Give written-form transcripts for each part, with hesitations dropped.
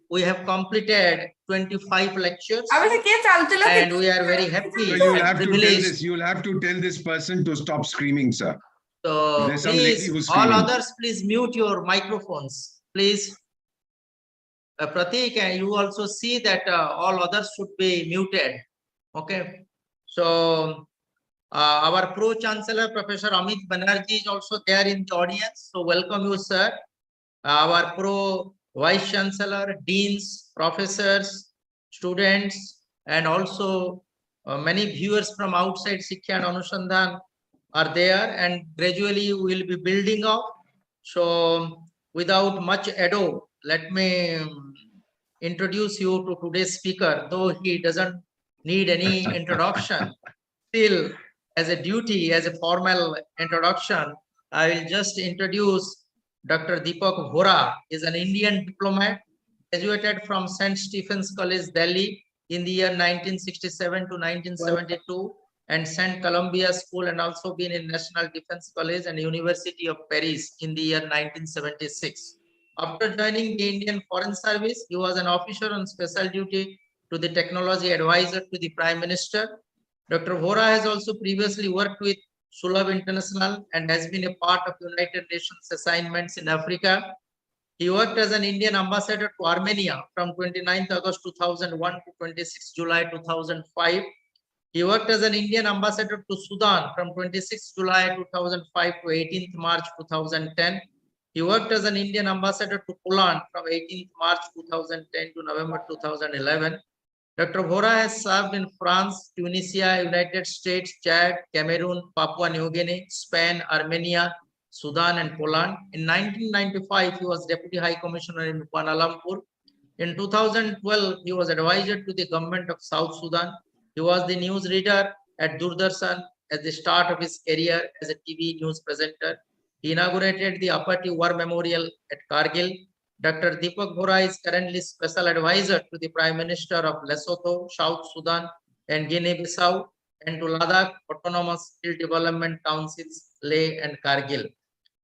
we have completed 25 lectures and we are very happy. So you'll have to tell this. You'll have to tell this person to stop screaming, sir. So there's some lady please, who's all screaming. others, please mute your microphones, please. Pratik, and you also see that all others should be muted. Okay. So our Pro-Chancellor, Professor Amit Banerjee, is also there in the audience. So welcome you, sir. Our Pro-Vice-Chancellor, Deans, Professors, students, and also many viewers from outside Siksha O Anusandhan are there, and gradually we will be building up. So without much ado, let me introduce you to today's speaker, though he doesn't need any introduction. Still, as a duty, as a formal introduction, I will just introduce Dr. Deepak Vohra. Is an Indian diplomat, graduated from St. Stephen's College, Delhi in the year 1967 to 1972, and St. Columbia School, and also been in National Defense College and University of Paris in the year 1976. After joining the Indian Foreign Service, he was an officer on special duty to the technology advisor to the Prime Minister. Dr. Vohra has also previously worked with Sulabh International and has been a part of United Nations assignments in Africa. He worked as an Indian ambassador to Armenia from 29th August 2001 to 26 July 2005. He worked as an Indian ambassador to Sudan from 26 July 2005 to 18th March 2010. He worked as an Indian ambassador to Poland from 18th March 2010 to November 2011. Dr. Vohra has served in France, Tunisia, United States, Chad, Cameroon, Papua New Guinea, Spain, Armenia, Sudan, and Poland. In 1995, he was Deputy High Commissioner in Kuala Lumpur. In 2012, he was advisor to the government of South Sudan. He was the news reader at Doordarshan at the start of his career as a TV news presenter. He inaugurated the Apathy War Memorial at Kargil. Dr. Deepak Vohra is currently special advisor to the Prime Minister of Lesotho, South Sudan, and Guinea-Bissau, and to Ladakh Autonomous Hill Development Councils, Leh and Kargil.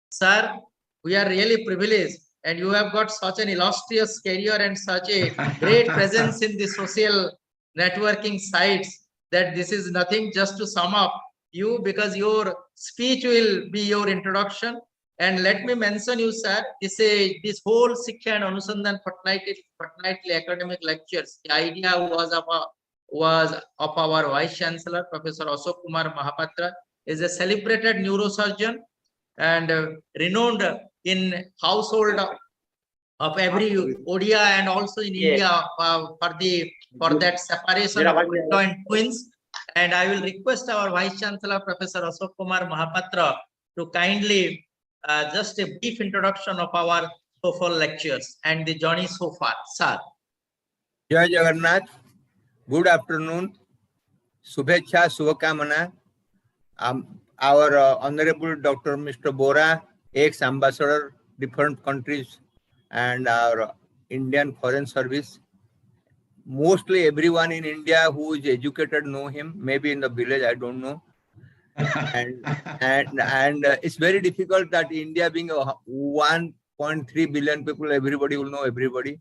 Sir, we are really privileged, and you have got such an illustrious career and such a great presence in the social networking sites that this is nothing. Just to sum up you, because your speech will be your introduction. And let me mention you, sir, this whole Siksha O Anusandhan fortnightly academic lectures, the idea was of our Vice Chancellor, Professor Ashok Kumar Mahapatra, is a celebrated neurosurgeon and renowned in household of every Odia and also in India for that separation of joint twins. And I will request our Vice Chancellor, Professor Ashok Kumar Mahapatra, to kindly just a brief introduction of our Soafal lectures and the journey so far. Sir. Jai Jagannath. Good afternoon. Subhecha Subhakamana. Our Honorable Dr. Mr. Vohra, ex-ambassador, different countries, and our Indian Foreign Service. Mostly everyone in India who is educated know him. Maybe in the village, I don't know. and it's very difficult that India being 1.3 billion people, everybody will know everybody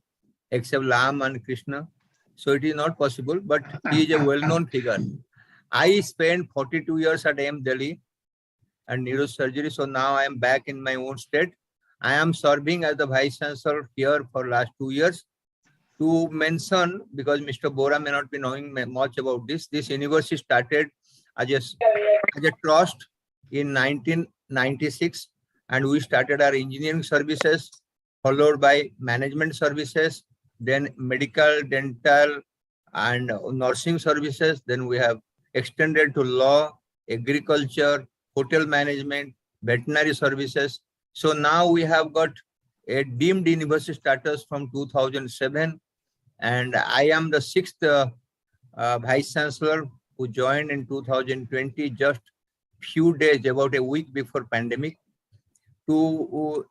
except Ram and Krishna. So it is not possible, but he is a well-known figure. I spent 42 years at AM Delhi and neurosurgery. So now I am back in my own state. I am serving as the Vice Chancellor here for last 2 years. To mention, because Mr. Vohra may not be knowing much about this, this university started as a trust in 1996, and we started our engineering services, followed by management services, then medical, dental, and nursing services. Then we have extended to law, agriculture, hotel management, veterinary services. So now we have got a deemed university status from 2007, and I am the 6th Vice Chancellor who joined in 2020, just few days, about a week before pandemic. To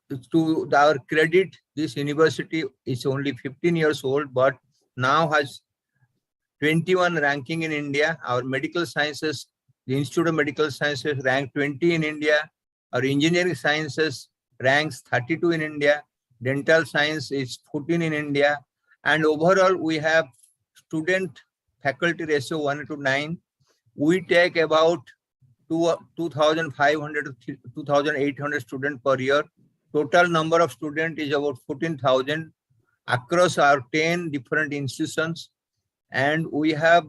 our credit, this university is only 15 years old, but now has 21 ranking in India. Our medical sciences, the Institute of Medical Sciences ranked 20 in India. Our engineering sciences ranks 32 in India. dental science is 14 in India. And overall, we have student faculty ratio 1:9. We take about 2,500 to 2,800 students per year. Total number of students is about 14,000 across our 10 different institutions. And we have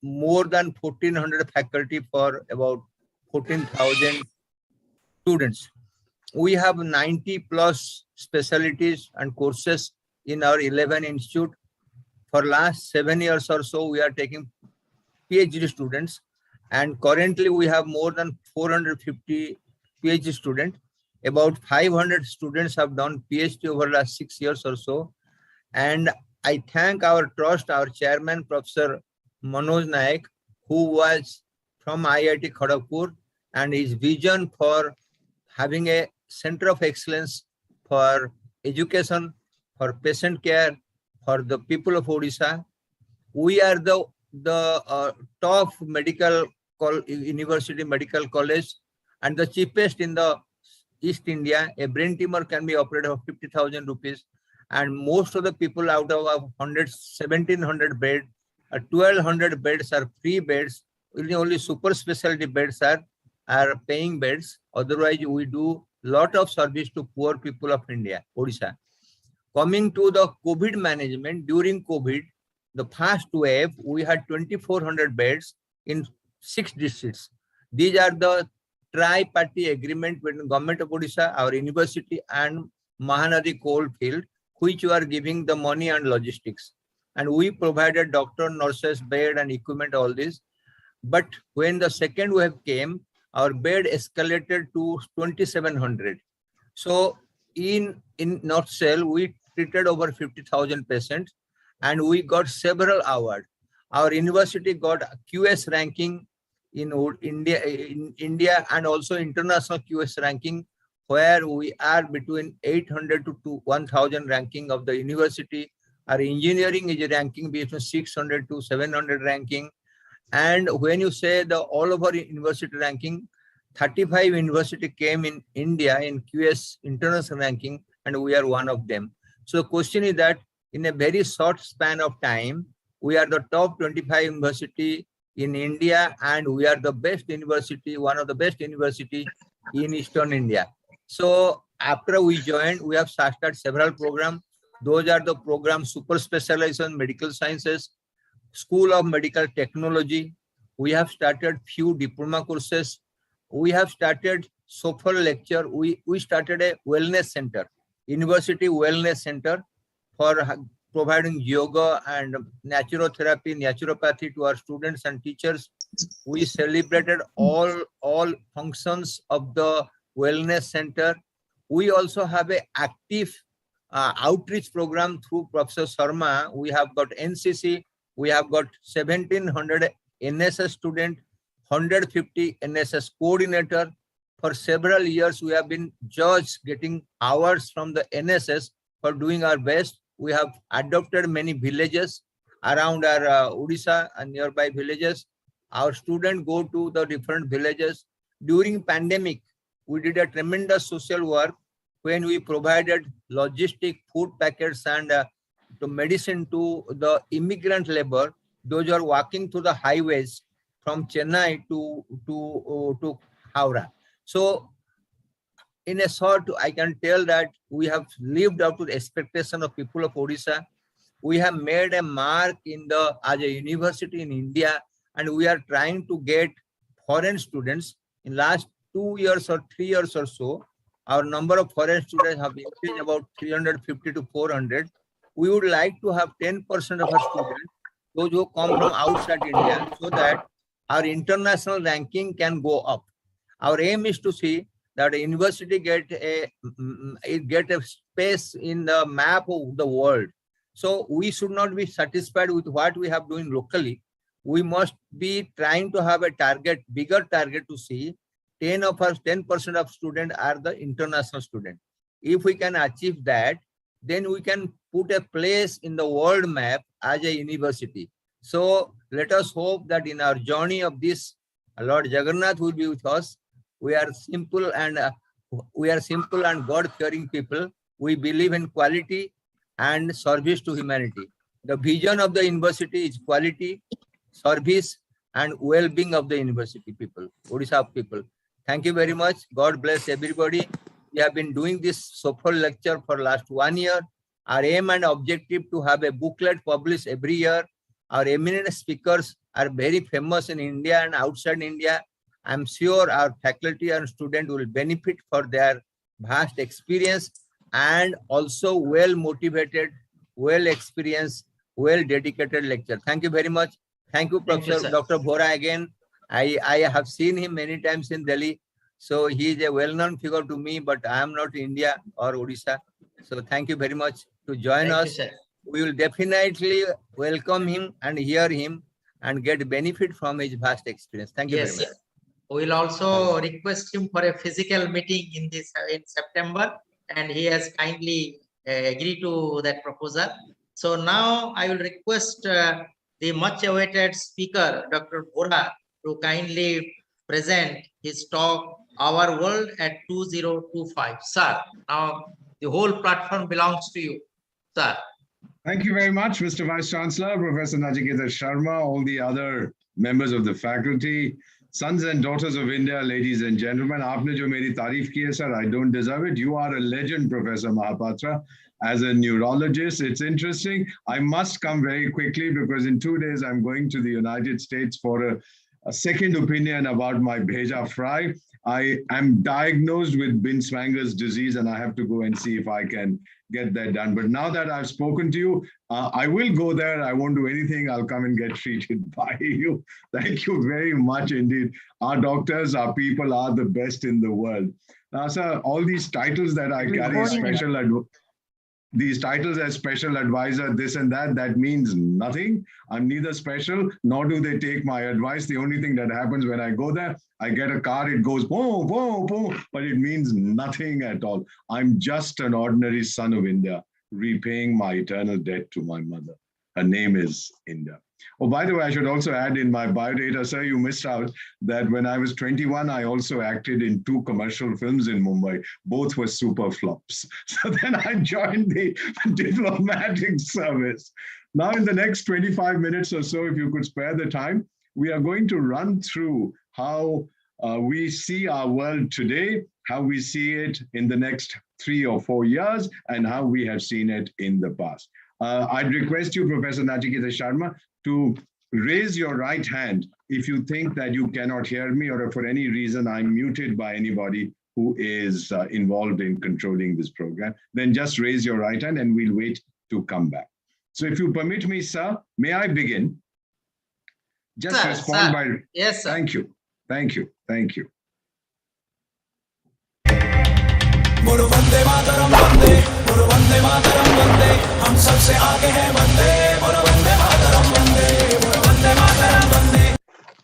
more than 1,400 faculty for about 14,000 students. We have 90 plus specialties and courses in our 11 institute. For last 7 years or so, we are taking PhD students, and currently we have more than 450 PhD students. About 500 students have done PhD over the last 6 years or so. And I thank our trust, our chairman, Professor Manoj Naik, who was from IIT Kharagpur, and his vision for having a center of excellence for education, for patient care, for the people of Odisha. We are the top medical university medical college and the cheapest in the East India. A brain tumor can be operated for 50,000 rupees. And most of the people out of 1,700 beds, 1,200 beds are free beds. Only super specialty beds are paying beds. Otherwise, we do lot of service to poor people of India, Odisha. Coming to the COVID management, during COVID, the first wave, we had 2,400 beds in 6 districts. These are the tri-party agreement between Government of Odisha, our university, and Mahanadi Coalfield, which we are giving the money and logistics. And we provided doctor, nurses, bed and equipment, all this. But when the second wave came, our bed escalated to 2,700. So in nutshell, we treated over 50,000 patients and we got several awards. Our university got QS ranking in India and also international QS ranking, where we are between 800 to 1,000 ranking of the university. Our engineering is ranking between 600 to 700 ranking. And when you say the all over university ranking, 35 university came in India in QS international ranking, and we are one of them. So the question is that in a very short span of time, we are the top 25 university in India, and we are the best university, one of the best university in Eastern India. So after we joined, we have started several programs. Those are the programs: super specialization, medical sciences, School of Medical Technology. We have started few diploma courses. We have started Soafal lecture. We started a wellness center, university wellness center, for providing yoga and naturotherapy, naturopathy to our students and teachers. We celebrated all functions of the wellness center. We also have an active outreach program through Professor Sharma. We have got NCC. We have got 1,700 NSS students, 150 NSS coordinator. For several years, we have been judged, getting awards from the NSS for doing our best. We have adopted many villages around our Odisha and nearby villages. Our students go to the different villages. During pandemic, we did a tremendous social work when we provided logistic food packets and to medicine to the immigrant labor, those who are walking through the highways from Chennai to Howrah. So in a short, I can tell that we have lived up to the expectation of people of Odisha. We have made a mark as a university in India, and we are trying to get foreign students. In last 2 years or 3 years or so, our number of foreign students have increased about 350 to 400. We would like to have 10% of our students, those who come from outside India, so that our international ranking can go up. Our aim is to see that the university get a space in the map of the world. So we should not be satisfied with what we have doing locally. We must be trying to have a target, bigger target, to see 10% of students are the international students. If we can achieve that, then we can put a place in the world map as a university. So let us hope that in our journey of this, Lord Jagannath will be with us. We are simple and God-fearing people. we believe in quality and service to humanity. The vision of the university is quality, service, and well-being of the university people, Odisha people. Thank you very much. God bless everybody. We have been doing this Soafal lecture for last 1 year. Our aim and objective to have a booklet published every year. Our eminent speakers are very famous in India and outside India. I'm sure our faculty and students will benefit for their vast experience and also well-motivated, well-experienced, well-dedicated lecture. Thank you very much. Thank you, Thank you, Professor sir. Dr. Vohra again. I have seen him many times in Delhi. So he is a well-known figure to me, but I am not India or Odisha. So thank you very much to join Thank you, us. sir. We will definitely welcome him and hear him and get benefit from his vast experience. Thank you Yes, very much. sir. We will also request him for a physical meeting in September, and he has kindly agreed to that proposal. So now I will request the much awaited speaker, Dr. Vohra, to kindly present his talk, Our World at 2025. Sir, now the whole platform belongs to you, sir. Thank you very much, Mr. Vice Chancellor, Professor Nachiketa Sharma, all the other members of the faculty, sons and daughters of India, ladies and gentlemen. Aapne jo meri tareef ki hai, sir, I don't deserve it. You are a legend, Professor Mahapatra. As a neurologist, it's interesting. I must come very quickly because in 2 days, I'm going to the United States for a second opinion about my bheja fry. I am diagnosed with Binswanger's disease and I have to go and see if I can get that done. But now that I've spoken to you, I will go there. I won't do anything. I'll come and get treated by you. Thank you very much indeed. Our doctors, our people are the best in the world. Now, sir, all these titles that I carry, these titles as special advisor, this and that means nothing. I'm neither special, nor do they take my advice. The only thing that happens when I go there, I get a car, it goes boom, boom, boom, but it means nothing at all. I'm just an ordinary son of India, repaying my eternal debt to my mother. Her name is India. Oh, by the way, I should also add in my biodata, sir, you missed out that when I was 21, I also acted in 2 commercial films in Mumbai. Both were super flops. So then I joined the diplomatic service. Now, in the next 25 minutes or so, if you could spare the time, we are going to run through how we see our world today, how we see it in the next 3 or 4 years, and how we have seen it in the past. I'd request you, Professor Nachiketa Sharma, to raise your right hand if you think that you cannot hear me or if for any reason I'm muted by anybody who is involved in controlling this program. Then just raise your right hand and we'll wait to come back. So if you permit me, sir, may I begin? Just Sir, respond by... Yes, sir. Thank you. Thank you. Thank you.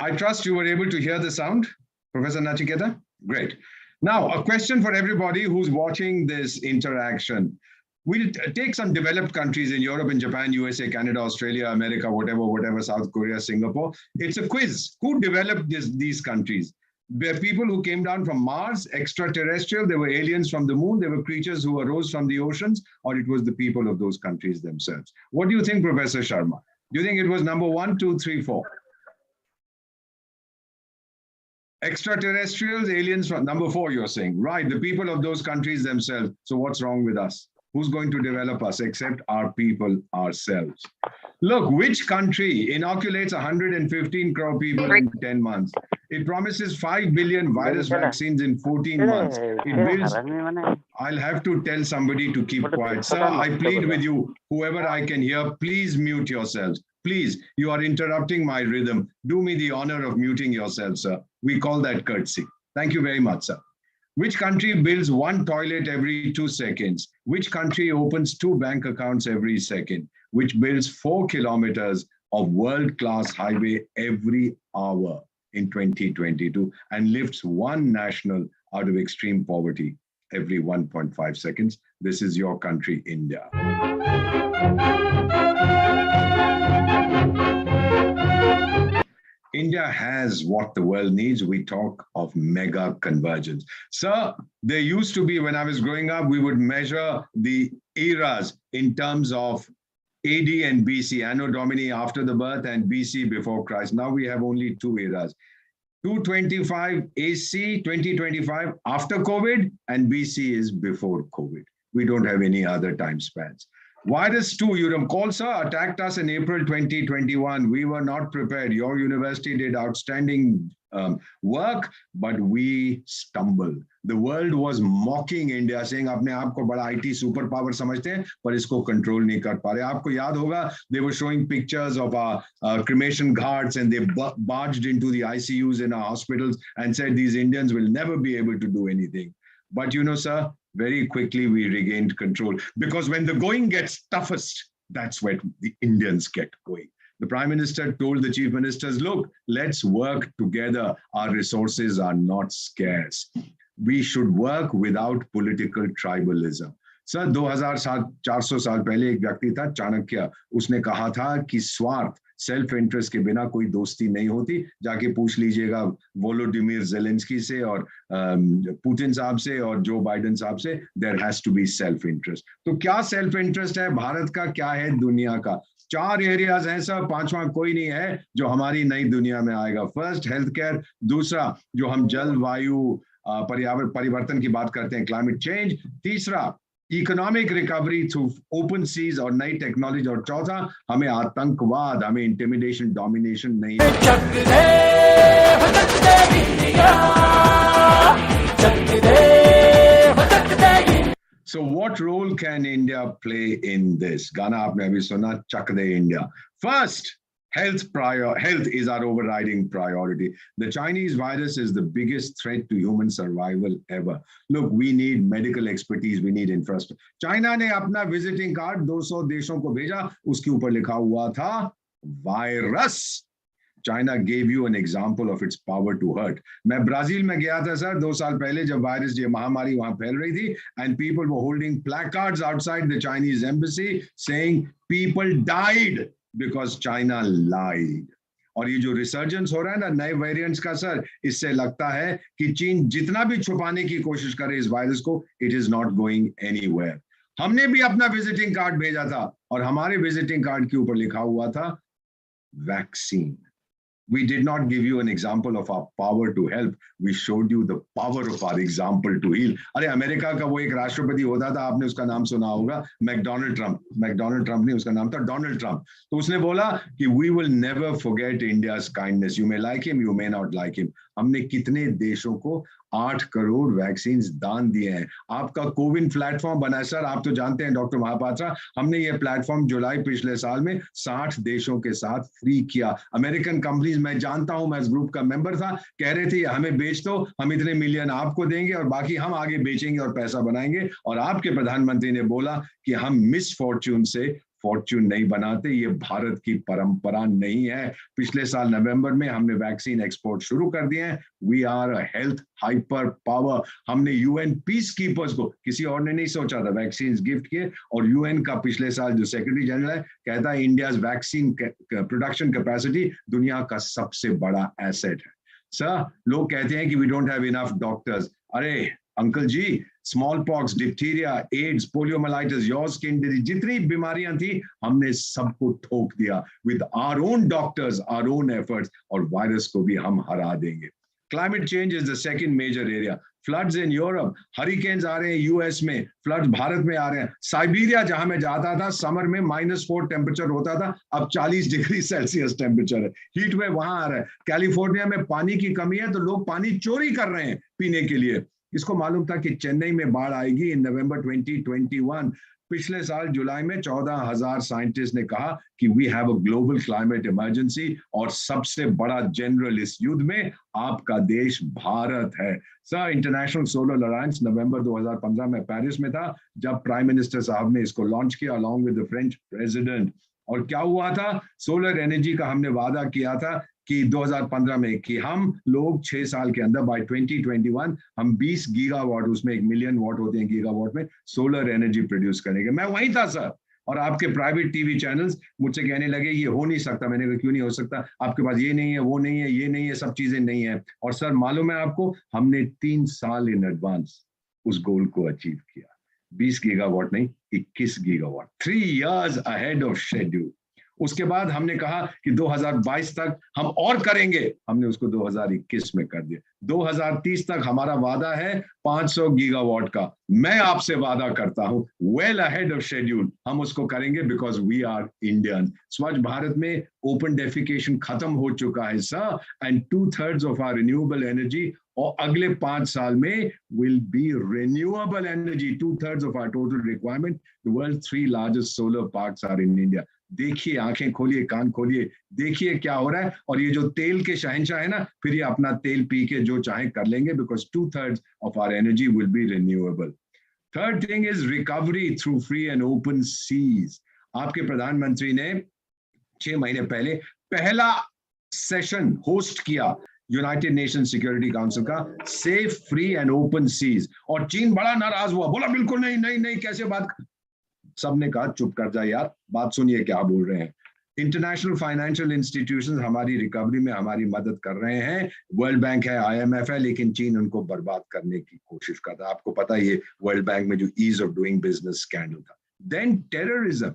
I trust you were able to hear the sound, Professor Nachiketa? Great. Now, a question for everybody who's watching this interaction. We'll take some developed countries in Europe and Japan, USA, Canada, Australia, America, whatever, South Korea, Singapore. It's a quiz. Who developed these countries? There are people who came down from Mars, extraterrestrial, there were aliens from the moon, there were creatures who arose from the oceans, or it was the people of those countries themselves. What do you think, Professor Sharma? Do you think it was number 1, 2, 3, 4? Extraterrestrials, aliens from number 4, you're saying. Right, the people of those countries themselves. So what's wrong with us? Who's going to develop us except our people ourselves? Look, which country inoculates 115 crore people in 10 months? It promises 5 billion virus vaccines in 14 months. It builds... I'll have to tell somebody to keep quiet. Sir, I plead with you, whoever I can hear, please mute yourselves. Please, you are interrupting my rhythm. Do me the honor of muting yourself, sir. We call that courtesy. Thank you very much, sir. Which country builds 1 toilet every 2 seconds? Which country opens 2 bank accounts every second? Which builds 4 kilometers of world-class highway every hour in 2022 and lifts 1 national out of extreme poverty every 1.5 seconds? This is your country, India. India has what the world needs. We talk of mega convergence. Sir, there used to be, when I was growing up, we would measure the eras in terms of AD and BC, Anno Domini after the birth and BC before Christ. Now we have only two eras. 225 AC, 2025 after COVID, and BC is before COVID. We don't have any other time spans. Virus 2, you recall, sir, attacked us in April 2021. We were not prepared. Your university did outstanding work, but we stumbled. The world was mocking India, saying, "अपने आप को बड़ा IT superpower समझते हैं, पर इसको control नहीं कर पा रहे." आपको याद होगा, they were showing pictures of cremation ghats, and they barged into the ICUs in our hospitals and said, "These Indians will never be able to do anything." But you know, sir, very quickly we regained control, because when the going gets toughest, that's when the Indians get going. The Prime Minister told the Chief Ministers, look, let's work together. Our resources are not scarce. We should work without political tribalism. Sir, 2400 साल पहले एक व्यक्ति था, चाणक्य, उसने कहा था कि स्वार्थ, सेल्फ इंटरेस्ट के बिना कोई दोस्ती नहीं होती. जाके पूछ लीजिएगा वोलोडिमिर जेलेंस्की से और पुतिन साहब से और जो बाइडेन साहब से. There has to be self interest. तो क्या सेल्फ इंटरेस्ट है भारत का, क्या है दुनिया का? 4 एरियाज हैं सर, 5वां कोई नहीं है जो हमारी नई दुनिया में आएगा. First, health care. दूसरा, जो हम जलवायु पर्यावरण परिवर्तन की बात करते हैं, क्लाइमेट चेंज. तीसरा, economic recovery through open seas और नई टेक्नोलॉजी. और चौथा, हमें आतंकवाद, हमें इंटिमिडेशन, डोमिनेशन नहीं. So what role can India play in this? गाना आपने अभी सुना, चक दे India. First, health is our overriding priority. The Chinese virus is the biggest threat to human survival ever. Look, we need medical expertise, we need infrastructure. China ने अपना visiting card 200 देशों को भेजा, उसके ऊपर लिखा हुआ था virus. China gave you an example of its power to hurt. मैं ब्राजील में गया था सर 2 साल पहले, जब वायरस, ये महामारी वहां फैल रही थी, and people were holding placards outside the Chinese embassy saying people died because China lied. और ये जो रिसर्जेंस हो रहा है ना नए वेरिएंट्स का सर, इससे लगता है कि चीन जितना भी छुपाने की कोशिश करे इस वायरस को, it is not going anywhere. हमने भी अपना विजिटिंग कार्ड भेजा था और हमारे विजिटिंग कार्ड के ऊपर लिखा हुआ था vaccine. We did not give you an example of our power to help. We showed you the power of our example to heal. अरे अमेरिका का वो एक राष्ट्रपति होता था, आपने उसका नाम सुना होगा, मैकडोनल्ड ट्रम्प. मैकडोनल्ड ट्रम्प नहीं, उसका नाम था डोनाल्ड ट्रम्प. तो उसने बोला कि we will never forget India's kindness. You may like him, you may not like him. हमने कितने देशों को 8 करोड़ वैक्सीन दान दिए हैं. आपका कोविन प्लेटफॉर्म बना है सर, आप तो जानते हैं डॉक्टर महापात्रा, हमने ये प्लेटफॉर्म जुलाई पिछले साल में 60 देशों के साथ फ्री किया. अमेरिकन कंपनीज, मैं जानता हूं, मैं इस ग्रुप का मेंबर था, कह रहे थे हमें बेच दो, हम इतने मिलियन आपको देंगे और बाकी हम आगे बेचेंगे और पैसा बनाएंगे. और आपके प्रधानमंत्री ने बोला कि हम मिस फॉर्च्यून से फॉर्च्यून नहीं बनाते, ये भारत की परंपरा नहीं है. पिछले साल नवंबर में हमने वैक्सीन एक्सपोर्ट शुरू कर दिए हैं. We are a health hyper power. हमने यूएन पीस कीपर्स को, किसी और ने नहीं सोचा था, वैक्सीन गिफ्ट किए. और यूएन का पिछले साल जो सेक्रेटरी जनरल है कहता है इंडिया वैक्सीन प्रोडक्शन कैपेसिटी दुनिया का सबसे बड़ा एसेट है. सर, लोग कहते हैं कि we don't have enough doctors. अरे uncle ji, smallpox, diphtheria, AIDS, poliomyelitis, your skin disease, जितनी बीमारियां थी हमने सबको ठोक दिया with our own doctors, our own efforts, और वायरस को भी हम हरा देंगे. Climate change is the second major area. Floods in Europe, hurricanes आ रहे हैं यूएस में, फ्लड्स भारत में आ रहे हैं. साइबेरिया जहां मैं जाता था समर में -4 टेम्परेचर होता था, अब 40 डिग्री सेल्सियस टेम्परेचर है. हीट वेव वहां आ रहा है. कैलिफोर्निया में पानी की कमी है तो लोग पानी चोरी कर रहे हैं पीने के लिए. इसको मालूम था कि चेन्नई में बाढ़ आएगी इन नवंबर 2021. पिछले साल जुलाई में 14,000 साइंटिस्ट ने कहा कि we have a global climate emergency, और सबसे बड़ा जनरल इस युद्ध में आपका देश भारत है. सर, इंटरनेशनल सोलर अलायंस नवंबर 2015 में पेरिस में था, जब प्राइम मिनिस्टर साहब ने इसको लॉन्च किया along with the French president. और क्या हुआ था, सोलर एनर्जी का हमने वादा किया था कि 2015 में कि हम लोग 6 साल के अंदर बाय 2021 हम 20 गीगावाट, उसमें 1 मिलियन वाट होते हैं गीगावाट में, सोलर एनर्जी प्रोड्यूस करेंगे. मैं वहीं था सर, और आपके प्राइवेट टीवी चैनल्स मुझसे कहने लगे ये हो नहीं सकता। मैंने कहा क्यों नहीं हो सकता, आपके पास ये नहीं है, वो नहीं है, ये नहीं है, सब चीजें नहीं है। और सर मालूम है आपको, हमने 3 साल इन एडवांस उस गोल को अचीव किया। 20 गीगावाट नहीं, 21 gigawatt, 3 years ahead of schedule। उसके बाद हमने कहा कि 2022 तक हम और करेंगे, हमने उसको 2021 में कर दिया। 2030 तक हमारा वादा है 500 गीगावाट का। मैं आपसे वादा करता हूं वेल अहेड ऑफ शेड्यूल हम उसको करेंगे, बिकॉज वी आर इंडियन। स्वच्छ भारत में ओपन डेफिकेशन खत्म हो चुका है sir, and 2/3 of our renewable energy और अगले 5 साल में will be renewable energy, 2/3 of our total requirement. The world's 3 largest solar parks are in India. देखिए, आंखें खोलिए, कान खोलिए, देखिए क्या हो रहा है। और ये जो तेल के शहंशाह है ना, फिर ये अपना तेल पी के जो चाहे कर लेंगे, because 2/3 of our energy will be renewable. Third thing is recovery through free and open seas. आपके प्रधानमंत्री ने 6 महीने पहले पहला सेशन होस्ट किया यूनाइटेड नेशन सिक्योरिटी काउंसिल का, safe free and open seas. और चीन बड़ा नाराज हुआ, बोला बिल्कुल नहीं नहीं नहीं, कैसे बात। सबने कहा चुप कर जा यार, बात सुनिए क्या बोल रहे हैं। इंटरनेशनल फाइनेंशियल इंस्टीट्यूशंस हमारी रिकवरी में हमारी मदद कर रहे हैं, वर्ल्ड बैंक है, IMF है, लेकिन चीन उनको बर्बाद करने की कोशिश कर रहा है। आपको पता है ये वर्ल्ड बैंक में जो ease of doing business scandal था। Then terrorism.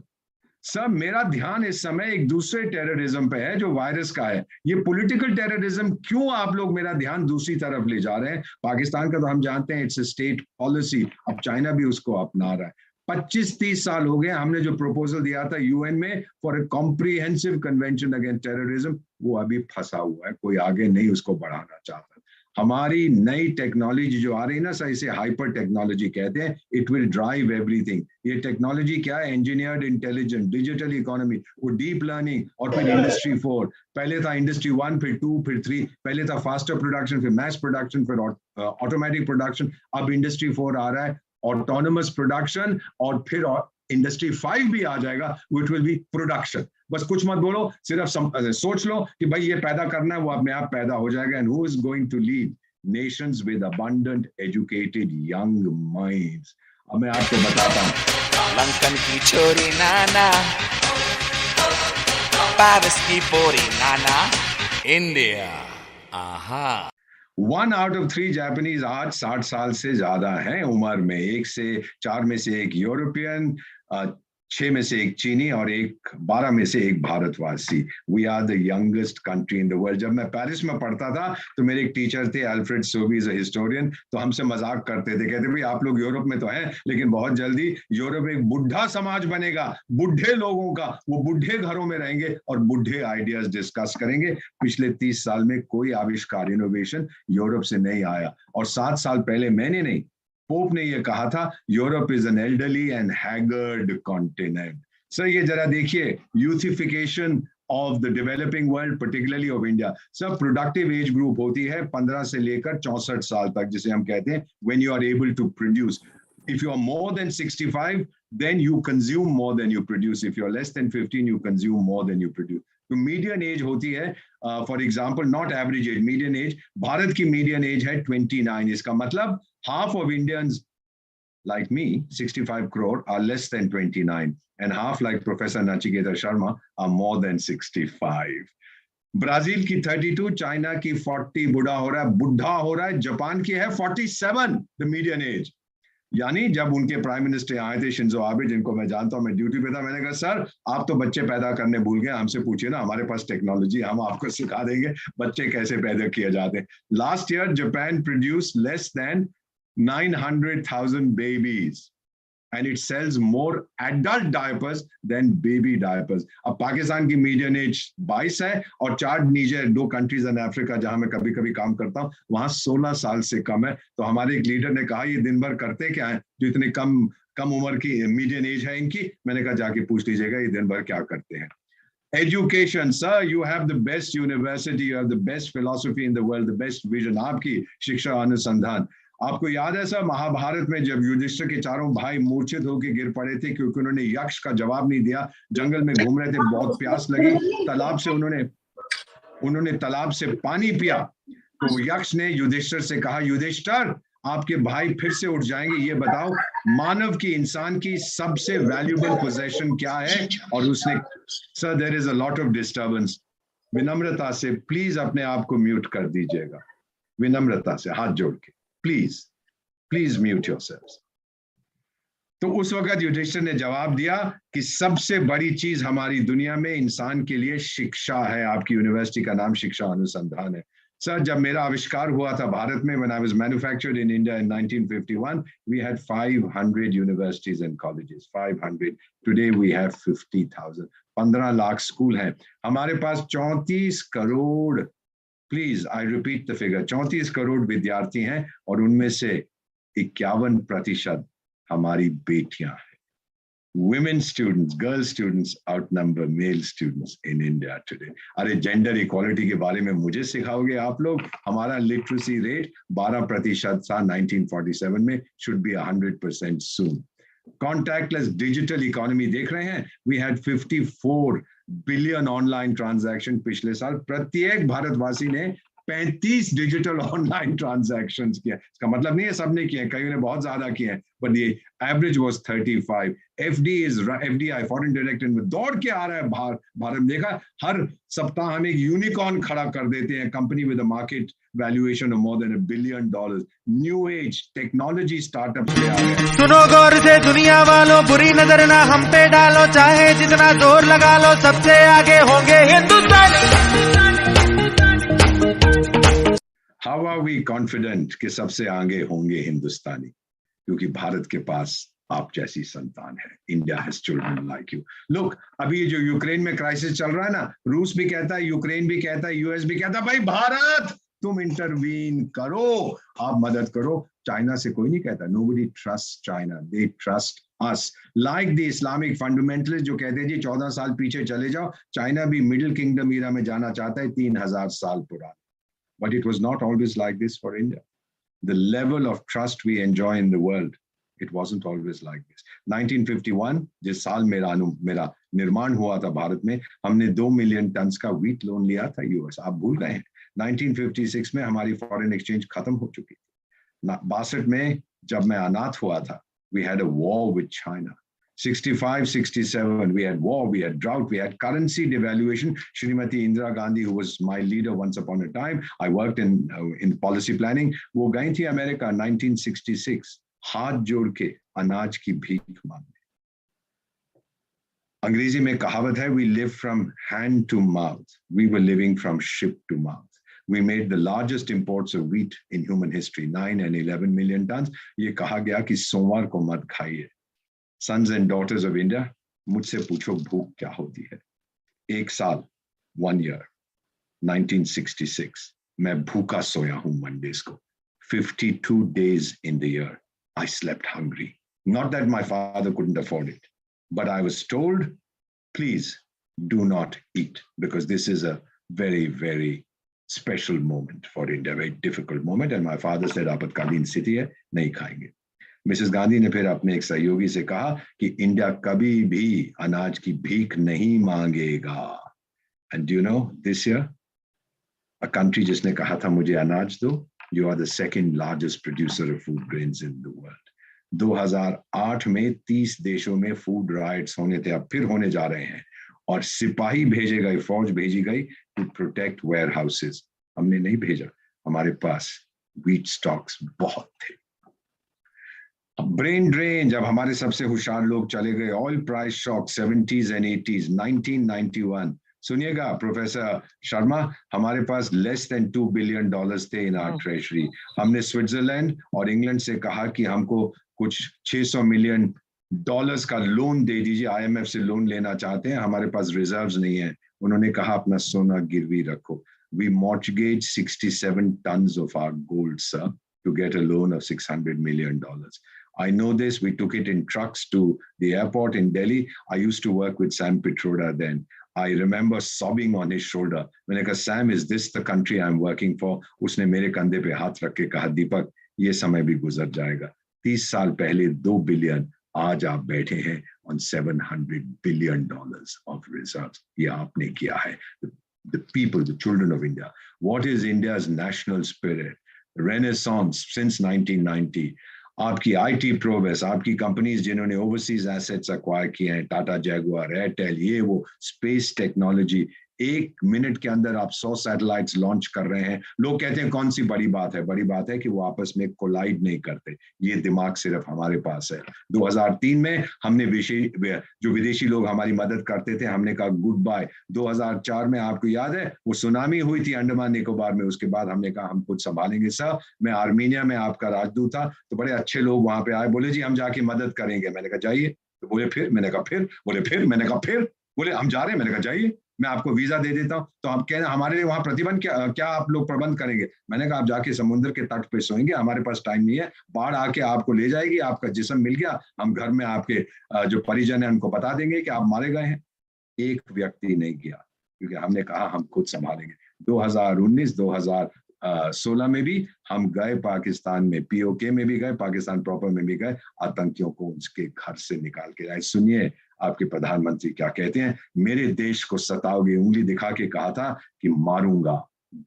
सब मेरा ध्यान इस समय एक दूसरे टेररिज्म पे है जो वायरस का है। ये पॉलिटिकल टेररिज्म, क्यों आप लोग मेरा ध्यान दूसरी तरफ ले जा रहे हैं? पाकिस्तान का तो हम जानते हैं इट्स अ स्टेट पॉलिसी, अब चाइना भी उसको अपना रहा है। 25-30 साल हो गए हमने जो प्रपोजल दिया था यूएन में for a comprehensive convention against terrorism, वो अभी फंसा हुआ है, कोई आगे नहीं उसको बढ़ाना चाहता। हमारी नई टेक्नोलॉजी जो आ रही है ना सर, इसे हाइपर टेक्नोलॉजी कहते हैं, इट विल ड्राइव एवरीथिंग। ये टेक्नोलॉजी क्या है? इंजीनियर्ड इंटेलिजेंस, डिजिटल इकोनॉमी, वो डीप लर्निंग, और फिर इंडस्ट्री 4। पहले था इंडस्ट्री 1, फिर 2, फिर 3। पहले था फास्टर प्रोडक्शन, फिर मैस प्रोडक्शन, फिर ऑटोमेटिक प्रोडक्शन। अब इंडस्ट्री 4 आ रहा है, ऑटोनोमस प्रोडक्शन, और फिर इंडस्ट्री 5 भी आ जाएगा, विच विल बी प्रोडक्शन। बस कुछ मत बोलो, सिर्फ सोच लो कि भाई ये पैदा करना है, वो अपने आप पैदा हो जाएगा। And who is going to lead? Nations with abundant educated young minds. अब मैं आपको बताता हूँ, लंकन की छोरी नाना, पेरिस की पोरी नाना, इंडिया आहा। 1 out of 3 जापानीज आज 60 साल से ज्यादा हैं उम्र में। 1 से 4 में से 1 यूरोपियन, 6 में से 1 चीनी, और 12 में से 1 भारतवासी। We are the youngest country in the world. जब मैं पेरिस में पढ़ता था तो मेरे एक टीचर थे, Alfred Sobi, is a historian, तो हमसे मजाक करते थे, कहते भाई आप लोग यूरोप में तो हैं, लेकिन बहुत जल्दी यूरोप एक बुढ़ा समाज बनेगा, बुढ़े लोगों का, वो बुढ़े घरों में रहेंगे और बुढ़े आइडियाज डिस्कस करेंगे। पिछले 30 साल में कोई आविष्कार, इनोवेशन यूरोप से नहीं आया। और 7 साल पहले मैंने नहीं, पोप ने ये कहा था, Europe is an elderly and haggard continent. Sir ये जरा देखिए, youthification of the developing world, particularly of India. सब प्रोडक्टिव एज ग्रुप होती है 15 से लेकर 64 साल तक, जिसे हम कहते हैं when you are able to produce. If you are more than 65, then you consume more than you produce. If you are less than 15, you consume more than you produce. तो मीडियन एज होती है, for example, not average age, median age. Bharat की median as है 29। इसका मतलब half of Indians like me, 65 crore, are less than 29, and half, like Professor Nachiketa Sharma, are more than 65. Brazil की 32, China की 40 बुढ़ा हो रहा है, जापान की है 47 द मीडियन एज। यानी जब उनके प्राइम मिनिस्टर आए थे शिंजो आबे, जिनको मैं जानता हूं, मैं ड्यूटी पे था, मैंने कहा सर आप तो बच्चे पैदा करने भूल गए, हमसे पूछिए ना, हमारे पास टेक्नोलॉजी, हम आपको सिखा देंगे बच्चे कैसे पैदा किए जाते हैं। Last year Japan produce less than 900,000 babies and it sells more adult diapers than baby diapers. अब पाकिस्तान की मीडियन एज 22 है, और चाड, नीजर, 2 कंट्रीज इन अफ्रीका जहां मैं कभी कभी काम करता हूं, वहां 16 साल से कम है। तो हमारे एक लीडर ने कहा ये दिन भर करते क्या है जो इतने कम उम्र की मीडियन एज है इनकी? मैंने कहा जाके पूछ लीजिएगा ये दिन भर क्या करते हैं। Education, sir, you have the best university, you have the best philosophy in the world, the best vision. आपकी शिक्षा अनुसंधान। आपको याद है सर, महाभारत में जब युधिष्ठिर के चारों भाई मूर्छित होकर गिर पड़े थे क्योंकि उन्होंने यक्ष का जवाब नहीं दिया, जंगल में घूम रहे थे, बहुत प्यास लगी, तालाब से उन्होंने तालाब से पानी पिया, तो यक्ष ने युधिष्ठिर से कहा, युधिष्ठिर आपके भाई फिर से उठ जाएंगे। ये बताओ मानव की, इंसान की सबसे वैल्यूबल पोजेशन क्या है? और उसने, sir there is a lot of disturbance, विनम्रता से प्लीज अपने आप को म्यूट कर दीजिएगा, विनम्रता से हाथ जोड़ के प्लीज प्लीज म्यूट योरसेल्व्स। तो उस वक्त युधिष्ठिर ने जवाब दिया कि सबसे बड़ी चीज हमारी दुनिया में इंसान के लिए शिक्षा है। आपकी यूनिवर्सिटी का नाम शिक्षा अनुसंधान है। सर, जब मेरा आविष्कार हुआ था भारत में, when I was manufactured in India in 1951, we had 500 universities and colleges, 500. Today we have 50,000. 15 lakh school हैं हमारे पास। 34 crore, please I repeat the figure, 34 crore विद्यार्थी हैं और उनमें से 51% हमारी बेटियां हैं। Women students, girl students outnumber male students in India today. अरे जेंडर इक्वालिटी के बारे में मुझे सिखाओगे आप लोग? हमारा लिटरेसी रेट 12% था 1947 में, should be 100% soon. Contactless digital economy देख रहे हैं? We had 54 billion online transaction पिछले साल। प्रत्येक भारतवासी ने 35 डिजिटल ऑनलाइन ट्रांजैक्शन किया। इसका मतलब नहीं है सबने किए, कईयों ने बहुत ज्यादा किए हैं, बट ये average was 35। FDI foreign direct investment दौड़ के आ रहा है भारत। देखा, हर सप्ताह हम एक यूनिकॉर्न खड़ा कर देते हैं, company with a market valuation of more than $1 billion। New age technology startups ले आ रहे हैं। सुनो गौर से दुनिया वालों, बुरी नजर ना हम पे डालो, चाहे जितना जोर लगा लो, सबसे आगे होंगे हिंदुस्तानी। How are we confident कि सबसे आगे होंगे हिंदुस्तानी? क्योंकि भारत के पास आप जैसी संतान है। India has children like you. Look, अभी जो यूक्रेन में क्राइसिस चल रहा है ना, रूस भी कहता है, यूक्रेन भी कहता है, यूएस भी कहता है, भाई भारत तुम इंटरवीन करो, आप मदद करो। चाइना से कोई नहीं कहता, nobody trusts China, they trust us. Like the Islamic fundamentalists जो कहते हैं जी 14 साल पीछे चले जाओ, चाइना भी मिडिल किंगडम ईरा में जाना चाहता है, 3000 साल पुराना। But it was not always like this for India. The level of trust we enjoy in the world, it wasn't always like this. 1951, जिस साल मेरा निर्माण हुआ था भारत में, हमने 2 मिलियन टन का व्हीट लोन लिया था यूएस। आप भूल गए हैं? 1956 में हमारी फॉरेन एक्सचेंज खत्म हो चुकी थी। 62 में जब मैं अनाथ हुआ था, we had a war with China. 65, 67, we had war, we had drought, we had currency devaluation. Shrimati Indira Gandhi, who was my leader once upon a time, I worked in policy planning. वो गई थी America 1966, हाथ जोड़ के अनाज की भीख मांगने। अंग्रेजी में कहावत है, we live from hand to mouth. We were living from ship to mouth. We made the largest imports of wheat in human history, 9 and 11 million tons. ये कहा गया कि सोमवार को मत खाइए। Sons and daughters of India, मुझसे पूछो भूख क्या होती है? एक साल, 1 year, 1966, मैं भूखा सोया हूं मंडेज को। 52 days in the year, I slept hungry. Not that my father couldn't afford it, but I was told, please do not eat, because this is a very, very special moment for India, very difficult moment. And my father said, आपातकालीन स्थिति है, नहीं खाएंगे। Mrs Gandhi ने फिर अपने एक सहयोगी से कहा कि इंडिया कभी भी अनाज की भीख नहीं मांगेगा। And do you know, this year a country जिसने कहा था मुझे अनाज दो, you are the second largest producer of food grains in the world. 2008 में 30 देशों में फूड राइट्स होने थे, अब फिर होने जा रहे हैं, और सिपाही भेजे गए, फौज भेजी गई टू प्रोटेक्ट वेयर हाउसेज। हमने नहीं भेजा, हमारे पास व्हीट स्टॉक्स बहुत थे। ब्रेन ड्रेन, जब हमारे सबसे होशियार लोग चले गए, oil price shock 70s and 80s, 1991। सुनिएगा प्रोफेसर शर्मा, हमारे पास लेस देन $2 billion थे इन आवर ट्रेजरी। हमने स्विट्जरलैंड और इंग्लैंड से कहा कि हमको कुछ $600 million का लोन दे दीजिए, IMF से लोन लेना चाहते हैं, हमारे पास रिजर्व्स नहीं है। उन्होंने कहा अपना सोना गिरवी रखो। We mortgaged 67 tons of our gold, sir, to get a loan of $600 million. I know this. We took it in trucks to the airport in Delhi. I used to work with Sam Pitroda then. I remember sobbing on his shoulder. मैंने कहा, Sam, is this the country I'm working for? उसने मेरे कंधे पे हाथ रख के कहा, दीपक, ये समय भी गुजर जाएगा। 30 साल पहले 2 billion, आज आप बैठे हैं on $700 billion of reserves. ये आपने किया है। The people, the children of India. What is India's national spirit? renaissance since 1990. आपकी आईटी प्रोग्रेस, आपकी कंपनीज जिन्होंने ओवरसीज एसेट्स एक्वायर किए हैं, टाटा जैगुआर, एयरटेल, ये वो स्पेस टेक्नोलॉजी, 1 मिनट के अंदर आप 100 सैटेलाइट्स लॉन्च कर रहे हैं। लोग कहते हैं कौन सी बड़ी बात है? बड़ी बात है कि वो आपस में कोलाइड नहीं करते। ये दिमाग सिर्फ हमारे पास है। 2003 में हमने जो विदेशी लोग हमारी मदद करते थे, हमने कहा गुड बाय। 2004 में आपको याद है वो सुनामी हुई थी अंडमान निकोबार में, उसके बाद हमने कहा हम खुद संभालेंगे। सर, मैं आर्मीनिया में आपका राजदूत था, तो बड़े अच्छे लोग वहां पे आए, बोले जी हम जाके मदद करेंगे। मैंने कहा जाइए। तो बोले फिर? मैंने कहा फिर। बोले फिर? मैंने कहा फिर। बोले हम जा रहे हैं। मैंने कहा जाइए, मैं आपको वीजा दे देता हूं। तो आप कह रहे हैं हमारे लिए वहां प्रतिबंध क्या आप लोग प्रबंध करेंगे? मैंने कहा आप जाके समुद्र के तट पे सोएंगे, हमारे पास टाइम नहीं है। बाढ़ आके आपको ले जाएगी, आपका जिस्म मिल गया, हम घर में आपके जो परिजन है उनको बता देंगे कि आप मारे गए हैं। एक व्यक्ति नहीं गया, क्योंकि हमने कहा हम खुद संभालेंगे। 2019, 2016 में भी हम गए पाकिस्तान में, पीओके में भी गए, पाकिस्तान प्रॉपर में भी गए, आतंकियों को उसके घर से निकाल के आए। सुनिए आपके प्रधानमंत्री क्या कहते हैं, मेरे देश को सताओगे, उंगली दिखा के कहा था कि मारूंगा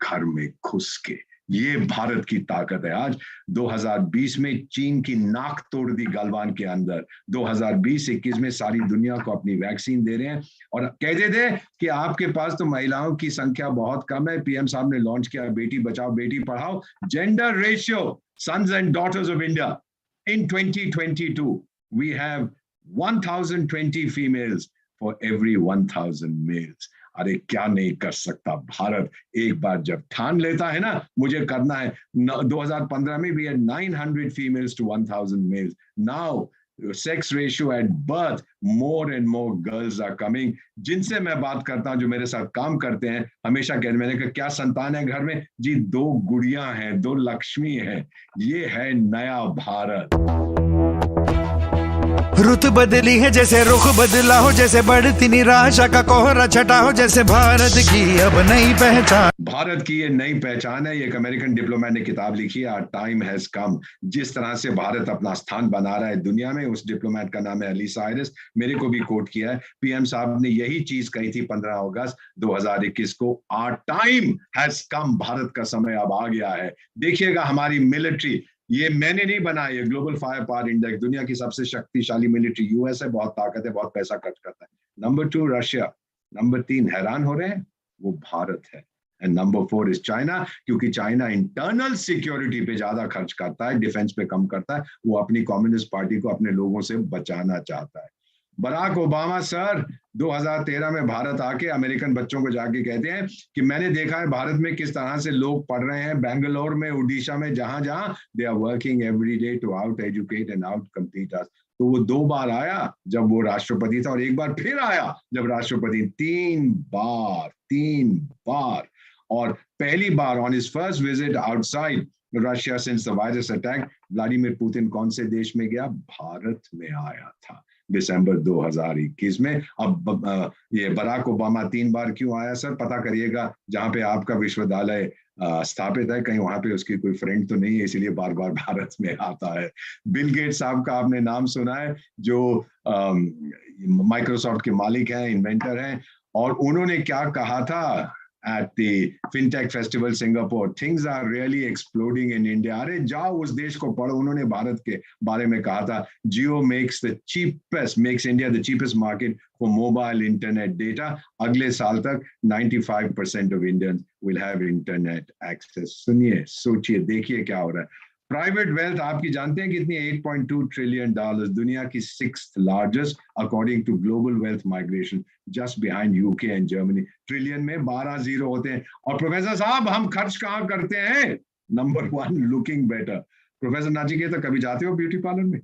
घर में घुस के। ये भारत की ताकत है। आज 2020 में चीन की नाक तोड़ दी गलवान के अंदर। 2020-21 में सारी दुनिया को अपनी वैक्सीन दे रहे हैं और कहते थे कि आपके पास तो महिलाओं की संख्या बहुत कम है। पीएम साहब ने लॉन्च किया बेटी Bachao Beti Padhao, gender ratio, sons and daughters of India in 2022 we have 1020 females for every 1000 males. अरे क्या नहीं कर सकता भारत, एक बार जब ठान लेता है ना मुझे करना है। 2015 में we had 900 females to 1000 males. Now sex ratio at birth, more and more girls are coming. जिनसे मैं बात करता हूं, जो मेरे साथ काम करते हैं, हमेशा कहते, मैंने कहा क्या संतान है घर में? जी 2 गुड़ियां हैं, 2 लक्ष्मी हैं। ये है नया भारत। रुत बदली है जैसे रुख बदला हो, जैसे बढ़ती निराशा का कोहरा छटा हो, जैसे भारत की अब नई पहचान। भारत की ये नई पहचान है। एक अमेरिकन डिप्लोमेट ने किताब लिखी है, आवर टाइम हैज कम। जिस तरह से भारत अपना स्थान बना रहा है दुनिया में, उस डिप्लोमेट का नाम है अलीसा आयरिस, मेरे को भी कोट किया है। पीएम साहब ने यही चीज कही थी 15 अगस्त 2021 को, our time has come, Bharat का समय अब आ गया है। देखिएगा हमारी मिलिट्री, ये मैंने नहीं बनाया, ये ग्लोबल फायर पावर इंडेक्स, दुनिया की सबसे शक्तिशाली मिलिट्री यूएस है, बहुत ताकत है, बहुत पैसा खर्च करता है। नंबर 2 रशिया, नंबर 3 हैरान हो रहे हैं, वो भारत है। एंड नंबर 4 इज चाइना, क्योंकि चाइना इंटरनल सिक्योरिटी पे ज्यादा खर्च करता है, डिफेंस पे कम करता है। वो अपनी कम्युनिस्ट पार्टी को अपने लोगों से बचाना चाहता है। बराक ओबामा सर 2013 में भारत आके अमेरिकन बच्चों को जाके कहते हैं कि मैंने देखा है भारत में किस तरह से लोग पढ़ रहे हैं, बेंगलोर में, उड़ीसा में, जहां जहां they are working every day to out educate and out compete us. तो वो 2 बार आया जब वो राष्ट्रपति था और 1 बार फिर आया जब राष्ट्रपति, 3 बार। और पहली बार on his first visit outside Russia since the virus attack, Vladimir Putin कौन से देश में गया? भारत में आया था दिसंबर 2021 में। अब ये बराक ओबामा 3 बार क्यों आया सर? पता करिएगा, जहां पे आपका विश्वविद्यालय स्थापित है कहीं वहां पे उसकी कोई फ्रेंड तो नहीं है, इसलिए बार बार भारत में आता है। बिल गेट्स साहब का आपने नाम सुना है, जो माइक्रोसॉफ्ट के मालिक हैं, इन्वेंटर हैं, और उन्होंने क्या कहा था at the FinTech Festival Singapore, things are really exploding in India. अरे जाओ उस देश को पढ़ो, उन्होंने भारत के बारे में कहा था, Jio makes India the cheapest market for mobile internet data. अगले साल तक 95% of Indians will have internet access. सुनिए, सोचिए, देखिए क्या हो रहा है। प्राइवेट वेल्थ आपकी जानते हैं कितनी? 8.2 ट्रिलियन डॉलर्स, दुनिया की 6th largest according to global wealth migration, just behind UK and Germany. Trillion में 12 जीरो होते हैं। और प्रोफेसर साहब हम खर्च कहाँ करते हैं? Number 1 looking better. Professor Nachiketa कभी जाते हो ब्यूटी पार्लर में?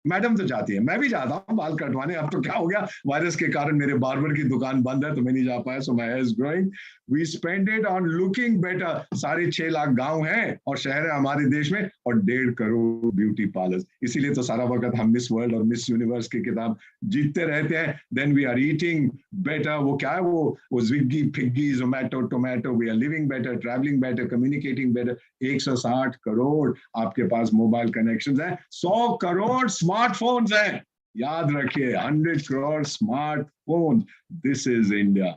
मैडम तो जाती है, मैं भी जाता हूँ बाल कटवाने। अब तो क्या हो गया, वायरस के कारण मेरे बार्बर की दुकान बंद है तो मैं नहीं जा पाया, so my hair is growing. We spend it on looking better. 6.5 lakh गांव हैं और शहर है हमारे देश में, और 1.5 करोड़ ब्यूटी पार्लर्स। इसीलिए तो सारा वक्त हम मिस वर्ल्ड और मिस यूनिवर्स की किताब जीतते रहते हैं। Then we are eating better. वो क्या है, वो स्विगी, फिग्गी, Zomato, tomato. We are living better, travelling better, communicating better. 160 crore आपके पास मोबाइल कनेक्शन है, 100 करोड़ स्मार्टफोन्स हैं। याद रखिए, 100 crore smartphones. This is India.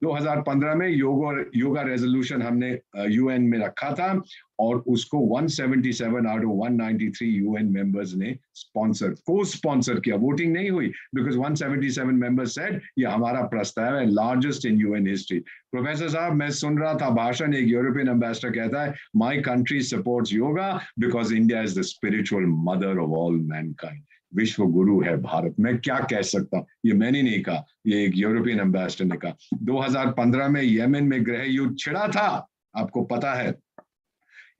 2015 में योगा रेजोल्यूशन हमने यूएन में रखा था और उसको 177 आउट ऑफ 193 यूएन मेंबर्स ने को-स्पॉन्सर किया। वोटिंग नहीं हुई बिकॉज 177 मेंबर्स सेड ये हमारा प्रस्ताव है, largest in UN history. Professor साहब, मैं सुन रहा था भाषण, एक यूरोपियन एम्बेसडर कहता है my country supports yoga because India is the spiritual mother of all Mankind. विश्व गुरु है भारत। मैं क्या कह सकता हूं, ये मैंने नहीं कहा, ये एक यूरोपियन एम्बेसडर ने कहा। 2015 में यमन में गृह युद्ध छिड़ा था, आपको पता है।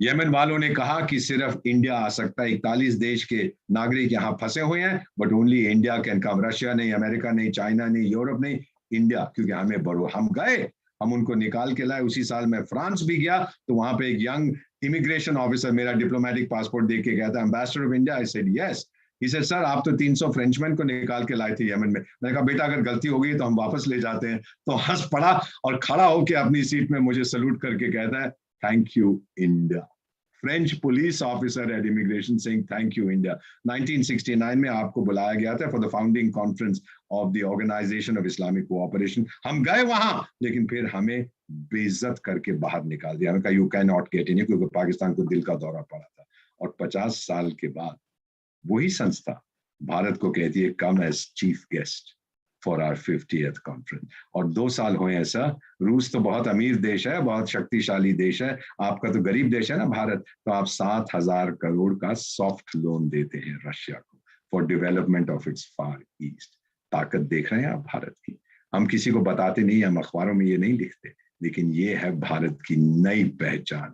यमन वालों ने कहा कि सिर्फ इंडिया आ सकता है, 41 देश के नागरिक यहाँ फंसे हुए हैं, but only India can come. Russia नहीं, अमेरिका नहीं, चाइना नहीं, यूरोप नहीं, इंडिया, क्योंकि हमें बड़ो हम गए, हम उनको निकाल के लाए। उसी साल मैं फ्रांस भी गया तो वहां पे एक यंग इमिग्रेशन ऑफिसर मेरा डिप्लोमेटिक पासपोर्ट देख के गया था, ambassador of India. I said yes. He said, sir आप तो 300 फ्रेंचमैन को निकाल के लाए थे यमन में। मैंने कहा बेटा अगर गलती हो गई तो हम वापस ले जाते हैं। तो हंस पड़ा और खड़ा होकर अपनी सीट में मुझे सल्यूट करके कहता है thank you India. French police officer at immigration saying thank you India. 1969 में आपको बुलाया गया था for the founding conference of the organisation of Islamic cooperation. हम गए वहां, लेकिन फिर हमें बेइज्जत करके बाहर निकाल दिया। हमने कहा you can not get in, क्योंकि पाकिस्तान को दिल का दौरा पड़ा था। और 50 साल के बाद वही संस्था भारत को कहती है come as chief guest for our 50th conference. और 2 साल हुए हैं सर। रूस तो बहुत अमीर देश है, बहुत शक्तिशाली देश है, आपका तो गरीब देश है ना भारत। तो आप 7,000 करोड़ का सॉफ्ट लोन देते हैं रशिया को for development of it's far east. ताकत देख रहे हैं आप भारत की। हम किसी को बताते नहीं, हम अखबारों में ये नहीं लिखते, लेकिन ये है भारत की नई पहचान।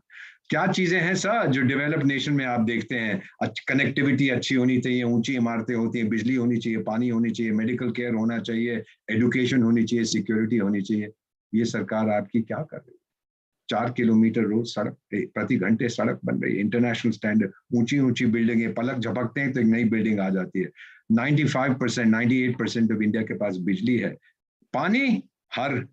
क्या चीजें हैं सर जो डेवलप्ड नेशन में आप देखते हैं? कनेक्टिविटी अच्छी होनी चाहिए, ऊंची इमारतें होती हैं, बिजली होनी चाहिए, पानी होनी चाहिए, मेडिकल केयर होना चाहिए, एजुकेशन होनी चाहिए, सिक्योरिटी होनी चाहिए। ये सरकार आपकी क्या कर रही है? 4 किलोमीटर रोज सड़क प्रति घंटे सड़क बन रही है, इंटरनेशनल स्टैंडर्ड, ऊंची ऊंची बिल्डिंगें, पलक झपकते हैं तो एक नई बिल्डिंग आ जाती है। 95% 98% ऑफ इंडिया के पास बिजली है। पानी, हर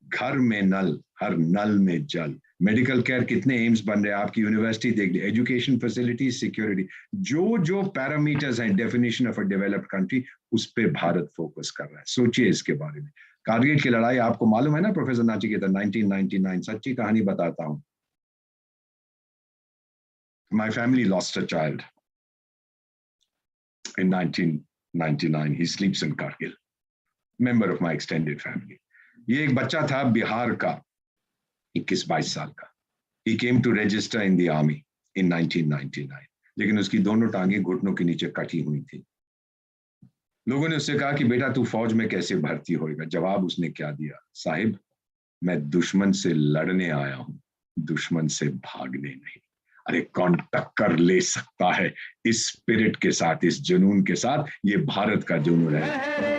घर में नल, हर नल में जल। मेडिकल केयर, कितने एम्स बन रहे हैं, आपकी यूनिवर्सिटी देख ली, एजुकेशन फैसिलिटी, सिक्योरिटी, जो पैरामीटर्स हैं definition of a developed country, उस पे भारत फोकस कर रहा है। सोचिए इसके बारे में। कारगिल की लड़ाई आपको मालूम है ना प्रोफेसर नाचिकेता, 1999। सच्ची कहानी बताता हूं। My family lost a child in 1999। He स्लीप्स in Kargil, member of my extended family. ये एक बच्चा था बिहार का, 21-22 साल का। He came to register in the army in 1999, लेकिन उसकी दोनों टांगें घुटनों के नीचे कटी हुई थी। लोगों ने उससे कहा कि बेटा तू फौज में कैसे भर्ती होएगा? जवाब उसने क्या दिया? साहिब, मैं दुश्मन से लड़ने आया हूं, दुश्मन से भागने नहीं। अरे कौन टक्कर ले सकता है इस स्पिरिट के साथ, इस जुनून के साथ? ये भारत का जुनून है।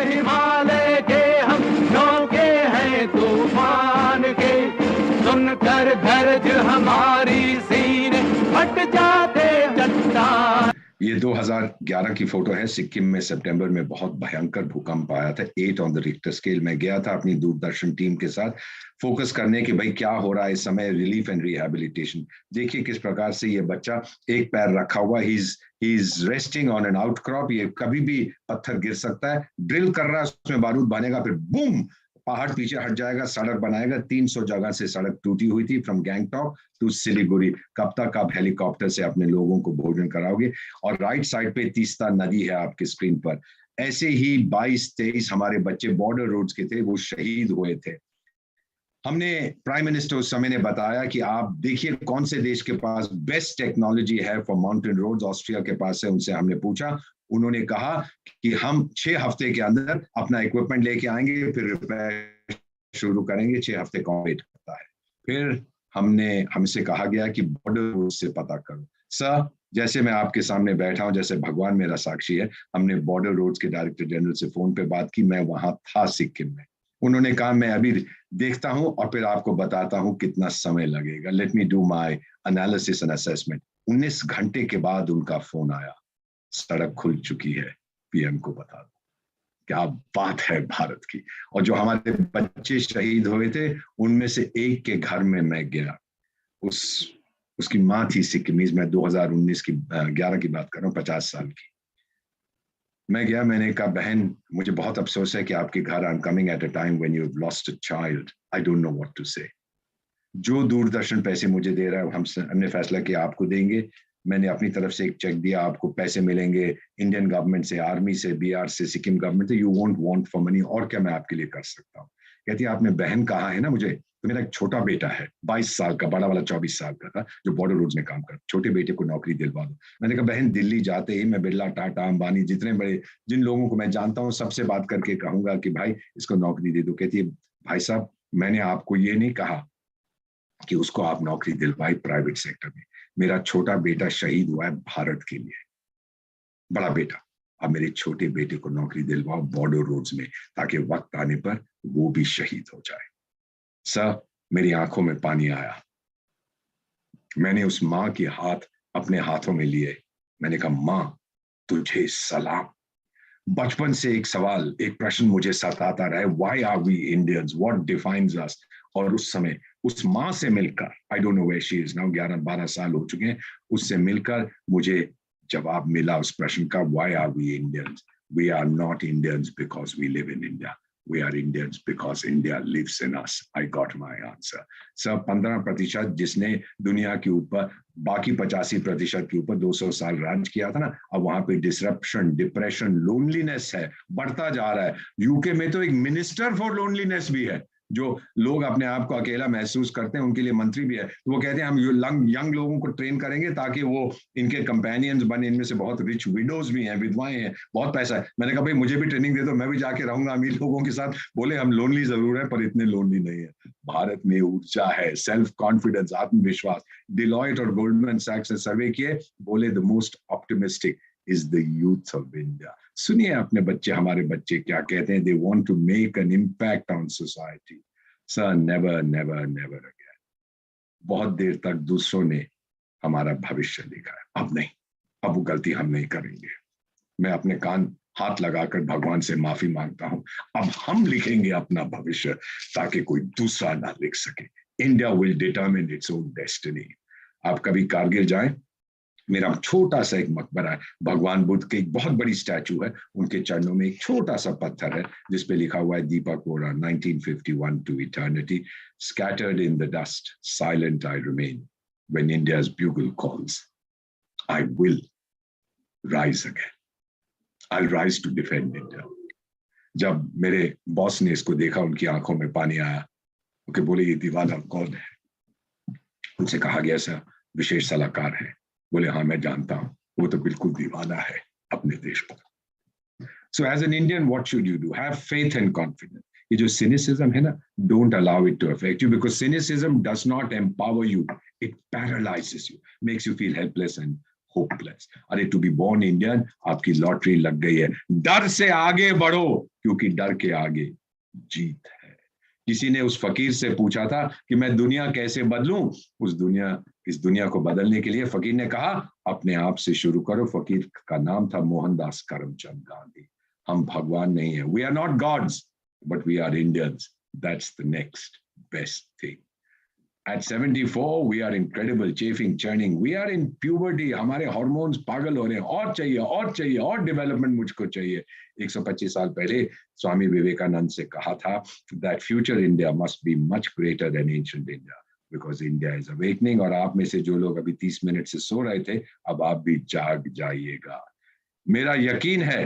हिमालय के हम नौके हैं तूफान के, सुनकर गरज हमारी सीने फट जाते चट्टान। ये 2011 की फोटो है। सिक्किम में सितंबर में बहुत भयंकर भूकंप आया था, 8 ऑन द रिक्टर स्केल। मैं गया था अपनी दूरदर्शन टीम के साथ फोकस करने कि भाई क्या हो रहा है इस समय, रिलीफ एंड रिहैबिलिटेशन। देखिए किस प्रकार से ये बच्चा एक पैर रखा हुआ, he is resting on an outcrop. ये कभी भी पत्थर गिर सकता है, ड्रिल कर रहा है, उसमें बारूद बनेगा, फिर बूम, पहाड़ पीछे हट जाएगा, सड़क बनाएगा। 300 जगह से सड़क टूटी हुई थी, फ्रॉम गैंगटॉक टू सिलीगुड़ी। कब तक आप हेलीकॉप्टर से अपने लोगों को भोजन कराओगे? और राइट साइड पे तीस्ता नदी है आपके स्क्रीन पर। ऐसे ही 22-23 हमारे बच्चे बॉर्डर रोड्स के थे, वो शहीद हुए थे। हमने प्राइम मिनिस्टर उस समय ने बताया कि आप देखिए कौन से देश के पास बेस्ट टेक्नोलॉजी है फॉर माउंटेन रोड्स। ऑस्ट्रिया के पास है। उनसे हमने पूछा, उन्होंने कहा कि हम 6 हफ्ते के अंदर अपना इक्विपमेंट लेके आएंगे, फिर रिपेयर शुरू करेंगे। 6 हफ्ते कौन वेट करता है? फिर हमसे कहा गया कि बॉर्डर से पता करो। सर, जैसे मैं आपके सामने बैठा हूं, जैसे भगवान मेरा साक्षी है, हमने बॉर्डर रोड्स के डायरेक्टर जनरल से फोन पे बात की। मैं वहां था सिक्किम में। उन्होंने कहा मैं अभी देखता हूं और फिर आपको बताता हूं कितना समय लगेगा। Let me do my analysis and assessment. 19 घंटे के बाद उनका फोन आया, सड़क खुल चुकी है, पीएम को बता दो। क्या बात है भारत की। और जो हमारे बच्चे शहीद हुए थे, उनमें से एक के घर में मैं गया। उसकी माँ थी सिक्किमीज। मैं 2019 की 11 की बात कर रहा हूँ, 50 साल की। मैं गया, मैंने कहा बहन मुझे बहुत अफसोस है कि आपके घर I am coming at a time when you have lost a child, I don't know what to say. जो दूरदर्शन पैसे मुझे दे रहा है हमने फैसला किया आपको देंगे, मैंने अपनी तरफ से एक चेक दिया, आपको पैसे मिलेंगे इंडियन गवर्नमेंट से, आर्मी से, बिहार से, सिक्किम गवर्नमेंट से, you won't want for money, और क्या मैं आपके लिए कर सकता हूँ। कहती है आपने बहन कहा है ना मुझे, तो मेरा एक छोटा बेटा है 22 साल का, बड़ा वाला 24 साल का था, जो बॉर्डर रोड्स में काम करता, छोटे बेटे को नौकरी दिलवा दो। मैंने कहा बहन दिल्ली जाते ही मैं बिरला, टाटा, अंबानी, जितने बड़े जिन लोगों को मैं जानता हूँ सबसे बात करके कहूंगा कि भाई इसको नौकरी दे दो। कहती है भाई साहब मैंने आपको ये नहीं कहा कि उसको आप नौकरी दिलवाई प्राइवेट सेक्टर में, मेरा छोटा बेटा शहीद हुआ है भारत के लिए, बड़ा बेटा, अब मेरे छोटे बेटे को नौकरी दिलवाओ बॉर्डर रोड्स में, ताकि वक्त आने पर वो भी शहीद हो जाए। सर मेरी आंखों में पानी आया, मैंने उस माँ के हाथ अपने हाथों में लिए, मैंने कहा माँ तुझे सलाम। बचपन से एक सवाल, एक प्रश्न मुझे सताता रहा है, why are we Indians, what defines us. और उस समय उस माँ से मिलकर, I don't know where she is now, 11-12 साल हो चुके हैं, उससे मिलकर मुझे जवाब मिला उस प्रश्न का, why are we Indians, we are not Indians because we live in India, we are Indians because India lives in us. I got my answer. सब 15% जिसने दुनिया के ऊपर बाकी 85% के ऊपर 200 साल राज किया था ना, अब वहां पे डिसरप्शन, डिप्रेशन, लोनलीनेस है, बढ़ता जा रहा है। यूके में तो एक मिनिस्टर फॉर लोनलीनेस भी है, जो लोग अपने आप को अकेला महसूस करते हैं उनके लिए मंत्री भी है, तो वो कहते हैं हम यंग लोगों को ट्रेन करेंगे ताकि वो इनके कंपेनियंस बने, इनमें से बहुत रिच विडोज भी हैं, विधवाएं हैं, बहुत पैसा है। मैंने कहा भाई मुझे भी ट्रेनिंग दे दो, मैं भी जाके रहूंगा अमीर लोगों के साथ। बोले हम लोनली जरूर है पर इतने लोनली नहीं है, भारत में ऊर्जा है, सेल्फ कॉन्फिडेंस, आत्मविश्वास। डिलॉयट और गोल्डमैन सैक्स ने सर्वे किए, बोले the most optimistic is the youth of India. सुनिए अपने बच्चे, हमारे बच्चे क्या कहते हैं, they want to make an impact on society. Sir, never, never, never again. बहुत देर तक दूसरों ने हमारा भविष्य लिखा है, अब नहीं, अब वो गलती हम नहीं करेंगे। मैं अपने कान हाथ लगाकर भगवान से माफी मांगता हूं, अब हम लिखेंगे अपना भविष्य ताकि कोई दूसरा ना लिख सके। India will determine its own destiny. आप कभी कारगिल जाएं, मेरा छोटा सा एक मकबरा है, भगवान बुद्ध के एक बहुत बड़ी स्टैचू है, उनके चरणों में एक छोटा सा पत्थर है जिसपे लिखा हुआ है दीपक Vohra 1951 to eternity, scattered in the dust, silent I remain, when India's bugle calls, I will rise again, I'll rise to defend India. जब मेरे बॉस ने इसको देखा, उनकी आंखों में पानी आया, उनके बोले ये दीवाना कौन है? उनसे कहा गया सर विशेष सलाहकार है। बोले हाँ मैं जानता हूं, वो तो बिल्कुल दीवाना है अपने देश पर। So as an Indian, what should you do? Have faith and confidence. ये जो cynicism है ना, don't allow it to affect you, because cynicism does not empower you. It paralyzes you, makes you feel helpless and hopeless. अरे to be born Indian, आपकी lottery लग गई है। डर से आगे बढ़ो, क्योंकि डर के आगे जीत है। किसी ने उस फकीर से पूछा था कि मैं दुनिया कैसे बदलूं, इस दुनिया को बदलने के लिए फकीर ने कहा अपने आप से शुरू करो। फकीर का नाम था मोहनदास करमचंद गांधी। हम भगवान नहीं है, we are not gods, but we are Indians, that's the next best thing. At 74, we are incredible, chafing, churning. We are in puberty. हमारे हार्मोन्स पागल हो रहे हैं, और चाहिए और चाहिए और डेवलपमेंट मुझको चाहिए। 125 साल पहले स्वामी विवेकानंद से कहा था that future India must be much greater than ancient India, because India is awakening. और आप में से जो लोग अभी 30 मिनट से सो रहे थे, अब आप भी जाग जाइएगा। मेरा यकीन है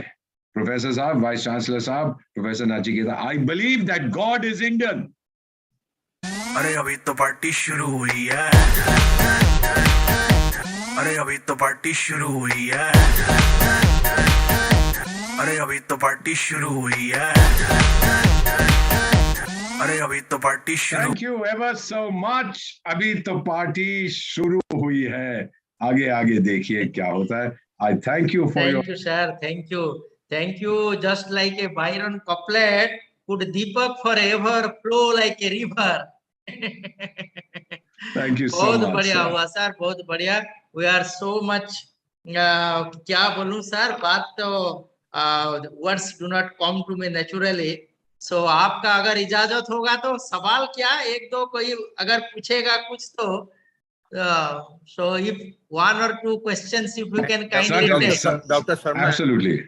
प्रोफेसर साहब, वाइस चांसलर साहब, professor Nachiketa, I believe that God is Indian. अरे अभी तो पार्टी शुरू हुई है, अरे अभी तो पार्टी शुरू हुई है, अरे अभी तो पार्टी शुरू हुई है, अरे अभी तो पार्टी शुरू। Thank you ever so much. अभी तो पार्टी शुरू हुई है, आगे आगे देखिए क्या होता है। I thank you for your. Thank you, sir. Thank you. Just like a Byron couplet, could Deepak forever flow like a river. Thank you so बहुत much. बढ़िया sir. हुआ सर, बहुत बढ़िया। वी आर सो मच, क्या बोलूं sir, बात तो words do not come to me naturally. So आपका अगर इजाजत होगा तो सवाल क्या, एक दो कोई अगर पूछेगा कुछ तो, so if one or two questions if you can kindly Certainly, take. sir. Dr. Sharma, Absolutely.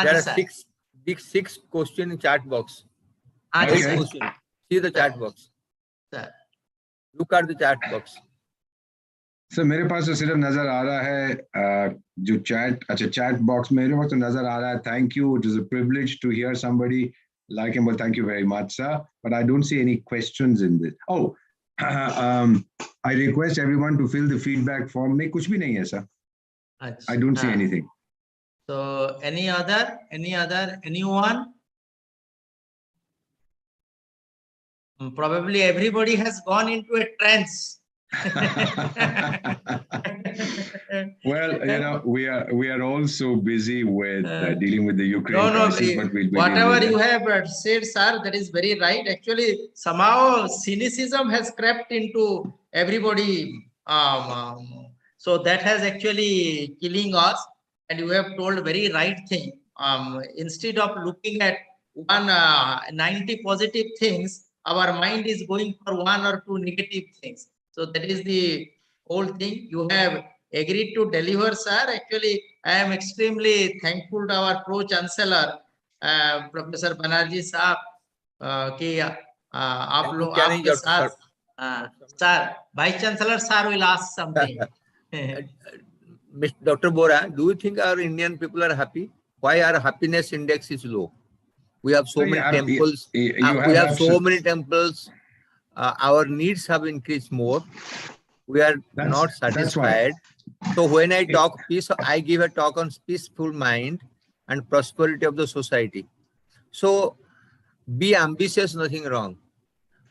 There are sir. six question in chat box. Yes, Eight sir. question. See the chat box. Sir. Look at the chat box. Sir मेरे पास तो सिर्फ नजर आ रहा है जो chat अच्छा chat box मेरे पास तो नजर आ रहा है thank you it is a privilege to hear somebody like him thank you very much sir but I don't see any questions in this I request everyone to fill the feedback form में कुछ भी नहीं है sir I don't see anything So anyone? Probably everybody has gone into a trance. Well, you know, we are all so busy with dealing with the Ukraine crisis, but we'll be whatever you have said, sir, that is very right. Actually, somehow cynicism has crept into everybody. So that has actually killing us. And you have told very right thing. Instead of looking at 90 positive things, our mind is going for 1 or 2 negative things. So that is the whole thing. You have agreed to deliver, sir. Actually, I am extremely thankful to our pro-chancellor, Professor Banerjee Saab, कि आप लोग आपके साथ, sir, Vice Chancellor sir will ask something. Dr. Vohra, do you think our Indian people are happy? Why our happiness index is low? We have so many temples. We have so many temples. Our needs have increased more. We are not satisfied. So when I talk peace, I give a talk on peaceful mind and prosperity of the society. So be ambitious, nothing wrong.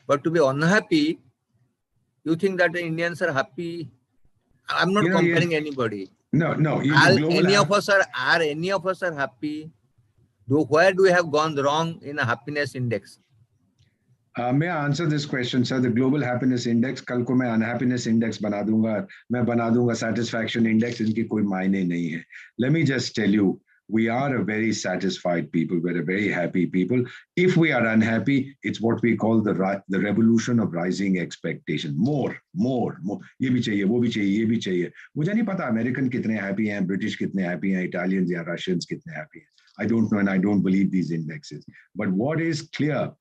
But to be unhappy, you think that the Indians are happy? I'm not comparing anybody. No. Any of us are happy? Where do we have gone wrong in a happiness index? May I answer this question, sir? The global happiness index, कल को मैं unhappiness index बना दूंगा, मैं बना दूंगा satisfaction index, इनकी कोई मायने नहीं है. Let me just tell you, we are a very satisfied people. We're a very happy people. If we are unhappy, it's what we call the revolution of rising expectation. More. ये भी चाहिए, वो भी चाहिए, ये भी चाहिए. मुझे नहीं पता अमेरिकन कितने happy हैं, ब्रिटिश कितने happy हैं, Italians या Russians कितने happy हैं. I don't know and I don't believe these indexes. But what is clear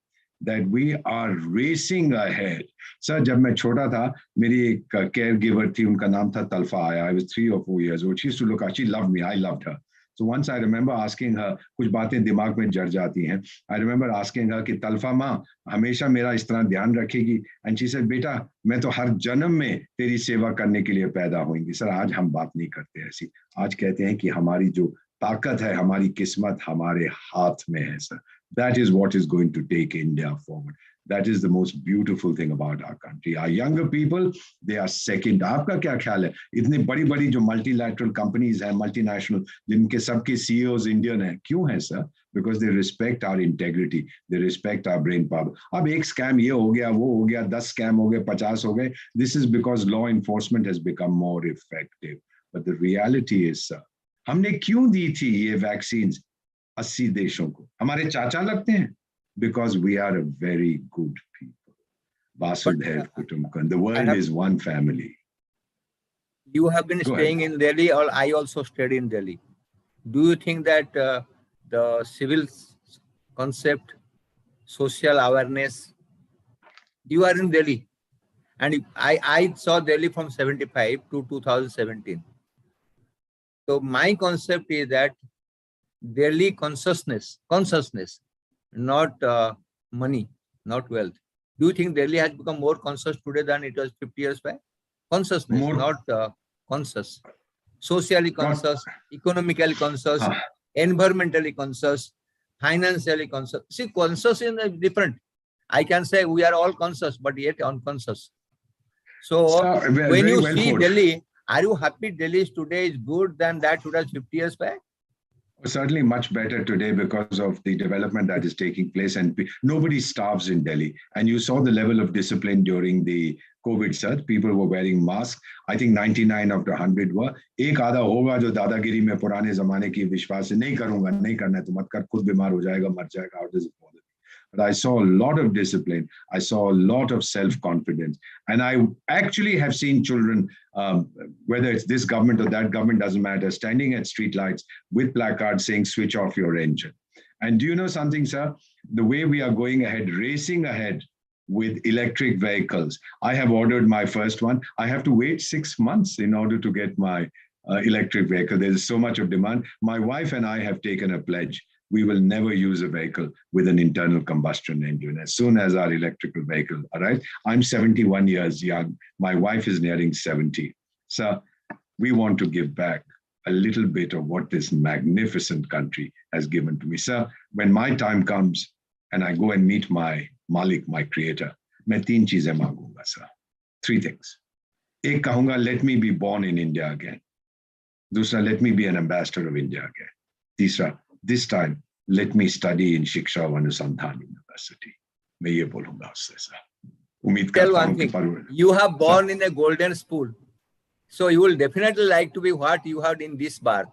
that we are racing ahead. Sir, जब मैं छोटा था, मेरी एक caregiver थी, उनका नाम था तल्फा आया. I was 3 or 4 years old. She used to look out. She loved me. I loved her. So once I remember asking her, कुछ बातें दिमाग में जड़ जाती हैं. I remember asking her कि तल्फा माँ हमेशा मेरा इस तरह ध्यान रखेगी. And she said, बेटा मैं तो हर जन्म में तेरी सेवा करने के लिए पैदा होंगी. सर आज हम बात नहीं करते ऐसी. आज कहते हैं कि हमारी जो ताकत है, हमारी किस्मत हमारे हाथ में है sir. That is what is going to take India forward. That is the most beautiful thing about our country. Our younger people, they are second. आपका क्या ख्याल है? इतनी बड़ी-बड़ी जो multilateral companies हैं, multinational, जिनके सबके CEOs Indian हैं, क्यों हैं sir? Because they respect our integrity, they respect our brain power. अब एक scam ये हो गया, वो हो गया, 10 scam हो गए, 50 हो गए. This is because law enforcement has become more effective. But the reality is, sir, हमने क्यों दी थी ये vaccines 80 देशों को? हमारे चाचा लगते हैं? Because we are a very good people. Vasudhaiv Kutumbakam. The world is one family. You have been staying in Delhi, or I also stayed in Delhi. Do you think that the civil concept, social awareness, you are in Delhi, and I saw Delhi from 75 to 2017. So my concept is that Delhi consciousness, not money, not wealth. Do you think Delhi has become more conscious today than it was 50 years back? Consciousness, not conscious. Socially conscious, economically conscious, environmentally conscious, financially conscious. See, conscious is different. I can say we are all conscious, but yet unconscious. So when you see Delhi, are you happy Delhi today is good than that it was 50 years back? Certainly much better today because of the development that is taking place, and nobody starves in Delhi. And you saw the level of discipline during the COVID surge. People were wearing masks. I think 99 out of 100 were. एक आधा होगा जो दादागिरी में पुराने जमाने की विश्वास से नहीं करूंगा, नहीं करना है तो मत कर, खुद बीमार हो जाएगा, मर जाएगा. How does it bother me? but I saw a lot of discipline. I saw a lot of self-confidence. And I actually have seen children, whether it's this government or that government, doesn't matter, standing at streetlights with placards saying, switch off your engine. And do you know something, sir? The way we are going ahead, racing ahead with electric vehicles. I have ordered my first one. I have to wait 6 months in order to get my electric vehicle. There's so much of demand. My wife and I have taken a pledge. We will never use a vehicle with an internal combustion engine. As soon as our electrical vehicle arrives, I'm 71 years young. My wife is nearing 70. So we want to give back a little bit of what this magnificent country has given to me. Sir, when my time comes and I go and meet my Malik, my creator, मैं 3 चीजें मांगूंगा, sir. 3 things. एक कहूंगा, let me be born in India again. दूसरा, let me be an ambassador of India again. तीसरा, this time, let me study in Siksha O Anusandhan University. मैं ये बोलूंगा उससे, sir. उम्मीद Tell करता one हूं कि thing. You have born in a golden spool. So you will definitely like to be what you have in this birth.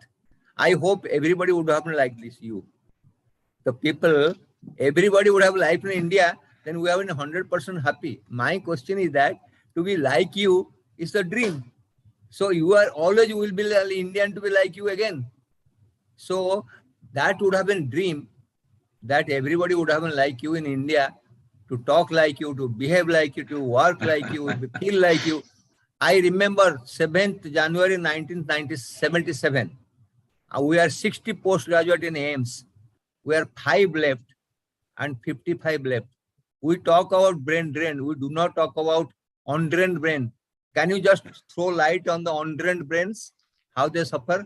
I hope everybody would have like this, you. The people, everybody would have life in India, then we are 100% happy. My question is that to be like you is the dream. So you are always, you will be Indian to be like you again. So that would have been dream that everybody would have been like you in India, to talk like you, to behave like you, to work like you, to feel like you. I remember 7th January 1977. We are 60 postgraduate in AIMS. We are 5 left and 55 left. We talk about brain drain. We do not talk about undrained brain. Can you just throw light on the undrained brains, how they suffer?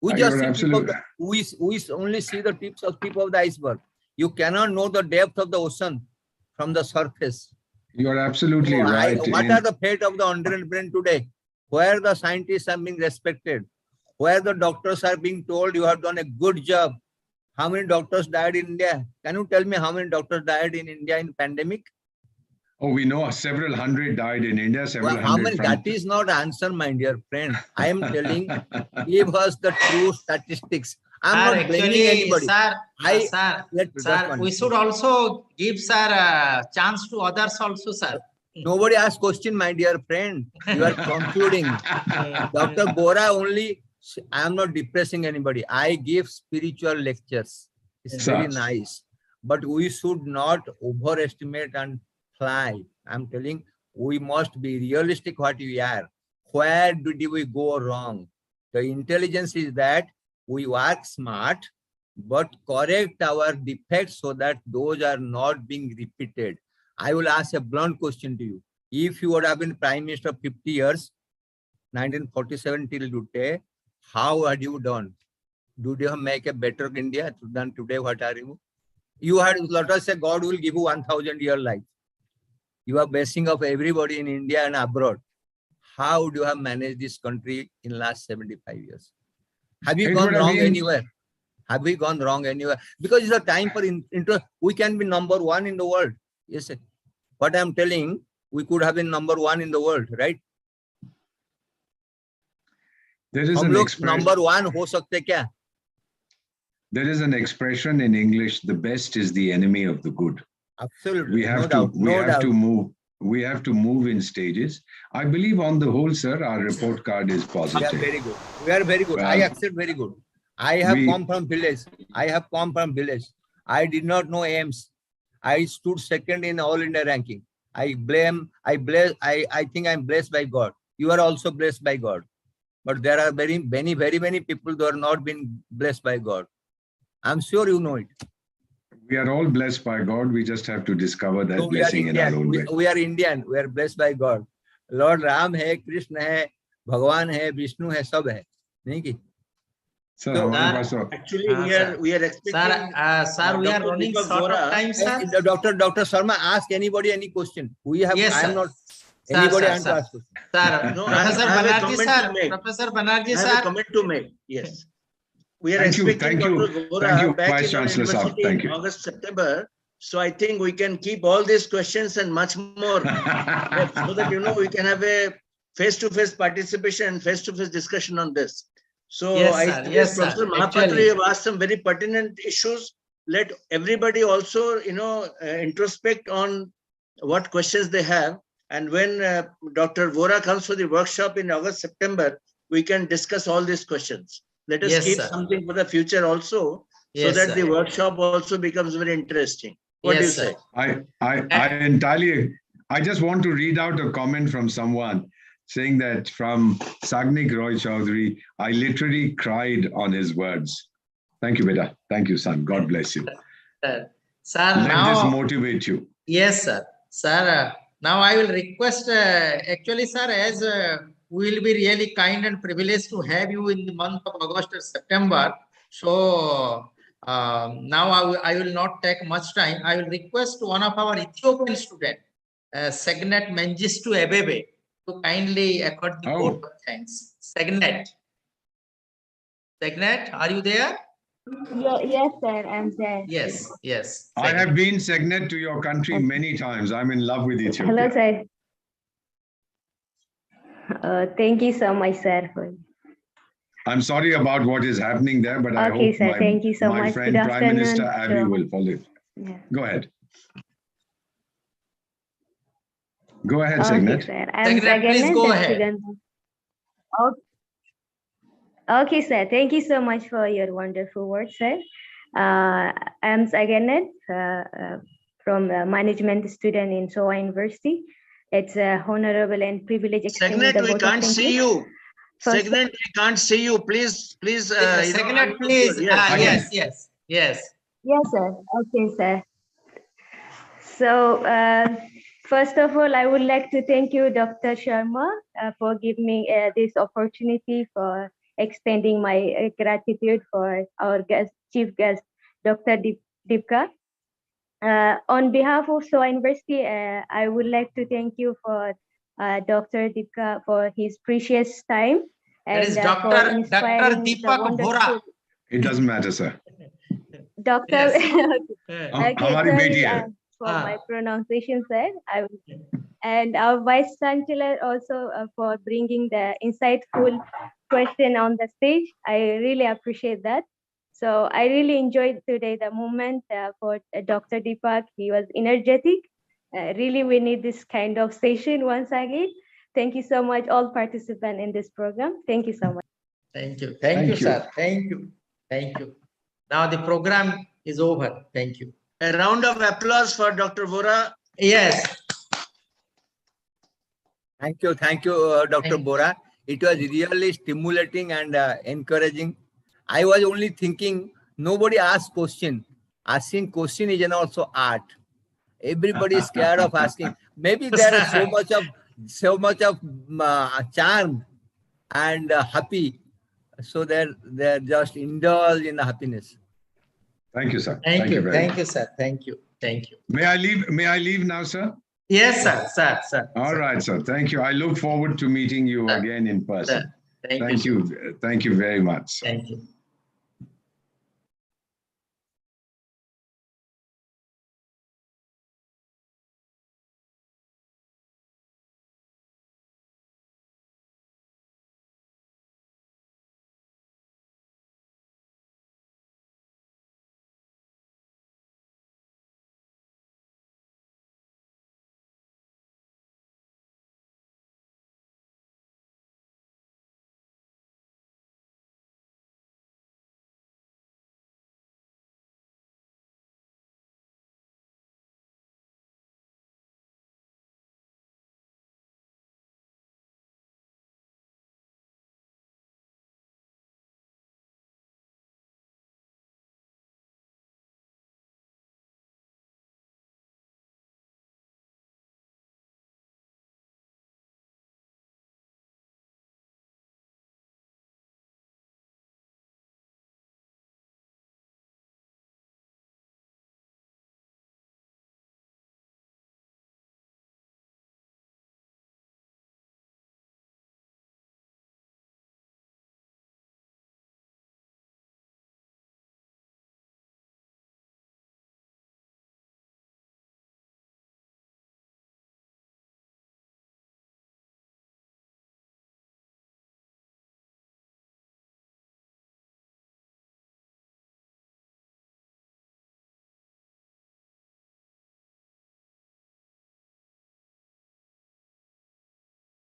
We just see we only see the tip of the iceberg. You cannot know the depth of the ocean from the surface. You're absolutely right. What are the fate of the undrained brain today? Where the scientists are being respected, where the doctors are being told you have done a good job. How many doctors died in India? Can you tell me how many doctors died in India in pandemic? Oh, we know several hundred died in India. How many? That is not answer, my dear friend. I am telling, give us the true statistics. I'm not blaming anybody. Sir, we should also give a chance to others also, sir. Nobody asks question, my dear friend. You are concluding. Dr. Vohra only, I am not depressing anybody. I give spiritual lectures. It's very nice. But we should not overestimate and fly. I'm telling, we must be realistic what we are. Where did we go wrong? The intelligence is that we work smart, but correct our defects so that those are not being repeated. I will ask a blunt question to you. If you would have been Prime Minister 50 years, 1947 till today, how had you done? Did you make a better India than today? What are you? You had, let us say, God will give you 1,000-year life. You are blessing of everybody in India and abroad. How would you have managed this country in last 75 years? Have you gone wrong anywhere? Have we gone wrong anywhere? Because it's a time for we can be number 1 in the world. Yes, sir. What I'm telling, we could have been number 1 in the world, right? There is an expression. Number 1 ho sakte kya? There is an expression in English: the best is the enemy of the good. Absolutely. We have to move. We have to move in stages. I believe on the whole, sir, our report card is positive. We are very good. We are very good. I accept very good. I have come from village. I did not know AIMS. I stood second in all India ranking. I think I'm blessed by God. You are also blessed by God. But there are very many people who are not been blessed by God. I'm sure you know it. We are all blessed by God. We just have to discover that blessing in our own way. We are Indian. We are blessed by God. Lord Ram hai, Krishna hai, Bhagwan hai, Vishnu hai, sab hai. Nahi ki? Sir, actually, we are expecting. Sir, we are running short of time, sir. Dr. Sharma, ask anybody any question. We have. Yes, I am not. Anybody to ask question. Sir, No, Professor Banerjee, sir. Professor Banerjee, sir. I have a comment to make. Yes. We are expecting Dr. Vohra back in our university in August, September. So I think we can keep all these questions and much more so that, we can have a face-to-face participation, face-to-face discussion on this. So yes, I yes, Professor Mahapatra, you have asked some very pertinent issues. let everybody also, introspect on what questions they have. And when Dr. Vohra comes for the workshop in August, September, we can discuss all these questions. Let us keep something for the future also, so that the workshop also becomes very interesting. What do you say? I entirely, I just want to read out a comment from someone saying that from Sagnik Roy Chaudhary, I literally cried on his words. Thank you, Beta. Thank you, son. God bless you. Sir, Let this motivate you. Yes, sir. Sir, now I will request, actually, sir, as we will be really kind and privileged to have you in the month of August or September. So now I will not take much time. I will request one of our Ethiopian students, Segnet Mengistu Ebebe, to kindly accord the vote of thanks. Segnet, are you there? Yes, sir, I'm there. Yes. I have been Segnet to your country many times. I'm in love with Ethiopia. Hello, sir. Thank you so much, sir. I'm sorry about what is happening there, but I hope sir. Thank you so my much. friend Prime Minister Abiy will follow it. Yeah. Go ahead. Go ahead, Segnet. Sir. Segnet, please go ahead. Okay, sir. Thank you so much for your wonderful words, sir. I'm Sagnet from management student in Soa University. It's honorable and privileged. Segnet, we can't see you. Segnet, we can't see you. Please. Segnet, please. Yes. Yes, sir. Okay, sir. So, first of all, I would like to thank you, Dr. Sharma, for giving me this opportunity for extending my gratitude for our chief guest, Dr. Deepak. On behalf of Soa University, I would like to thank you for Dr. Deepak for his precious time. That is Dr. Deepak Vohra. It doesn't matter, sir. Doctor, okay, for my pronunciation, sir. And our Vice Chancellor also for bringing the insightful question on the stage. I really appreciate that. So I really enjoyed today the moment for Dr. Deepak. He was energetic. Really, we need this kind of session once again. Thank you so much, all participants in this program. Thank you so much. Thank you, sir. Thank you. Now the program is over. Thank you. A round of applause for Dr. Vohra. Yes. Thank you, Dr. Vohra. It was really stimulating and encouraging. I was only thinking, nobody asks question. Asking question is also art. Everybody is scared of asking. Maybe there is so much of charm and happy. So they're just indulge in happiness. Thank you, sir. Thank you, sir. Thank you. May I leave now, sir? Yes, sir. All right, sir. Thank you. I look forward to meeting you again in person. Thank you. Thank you very much. Sir. Thank you.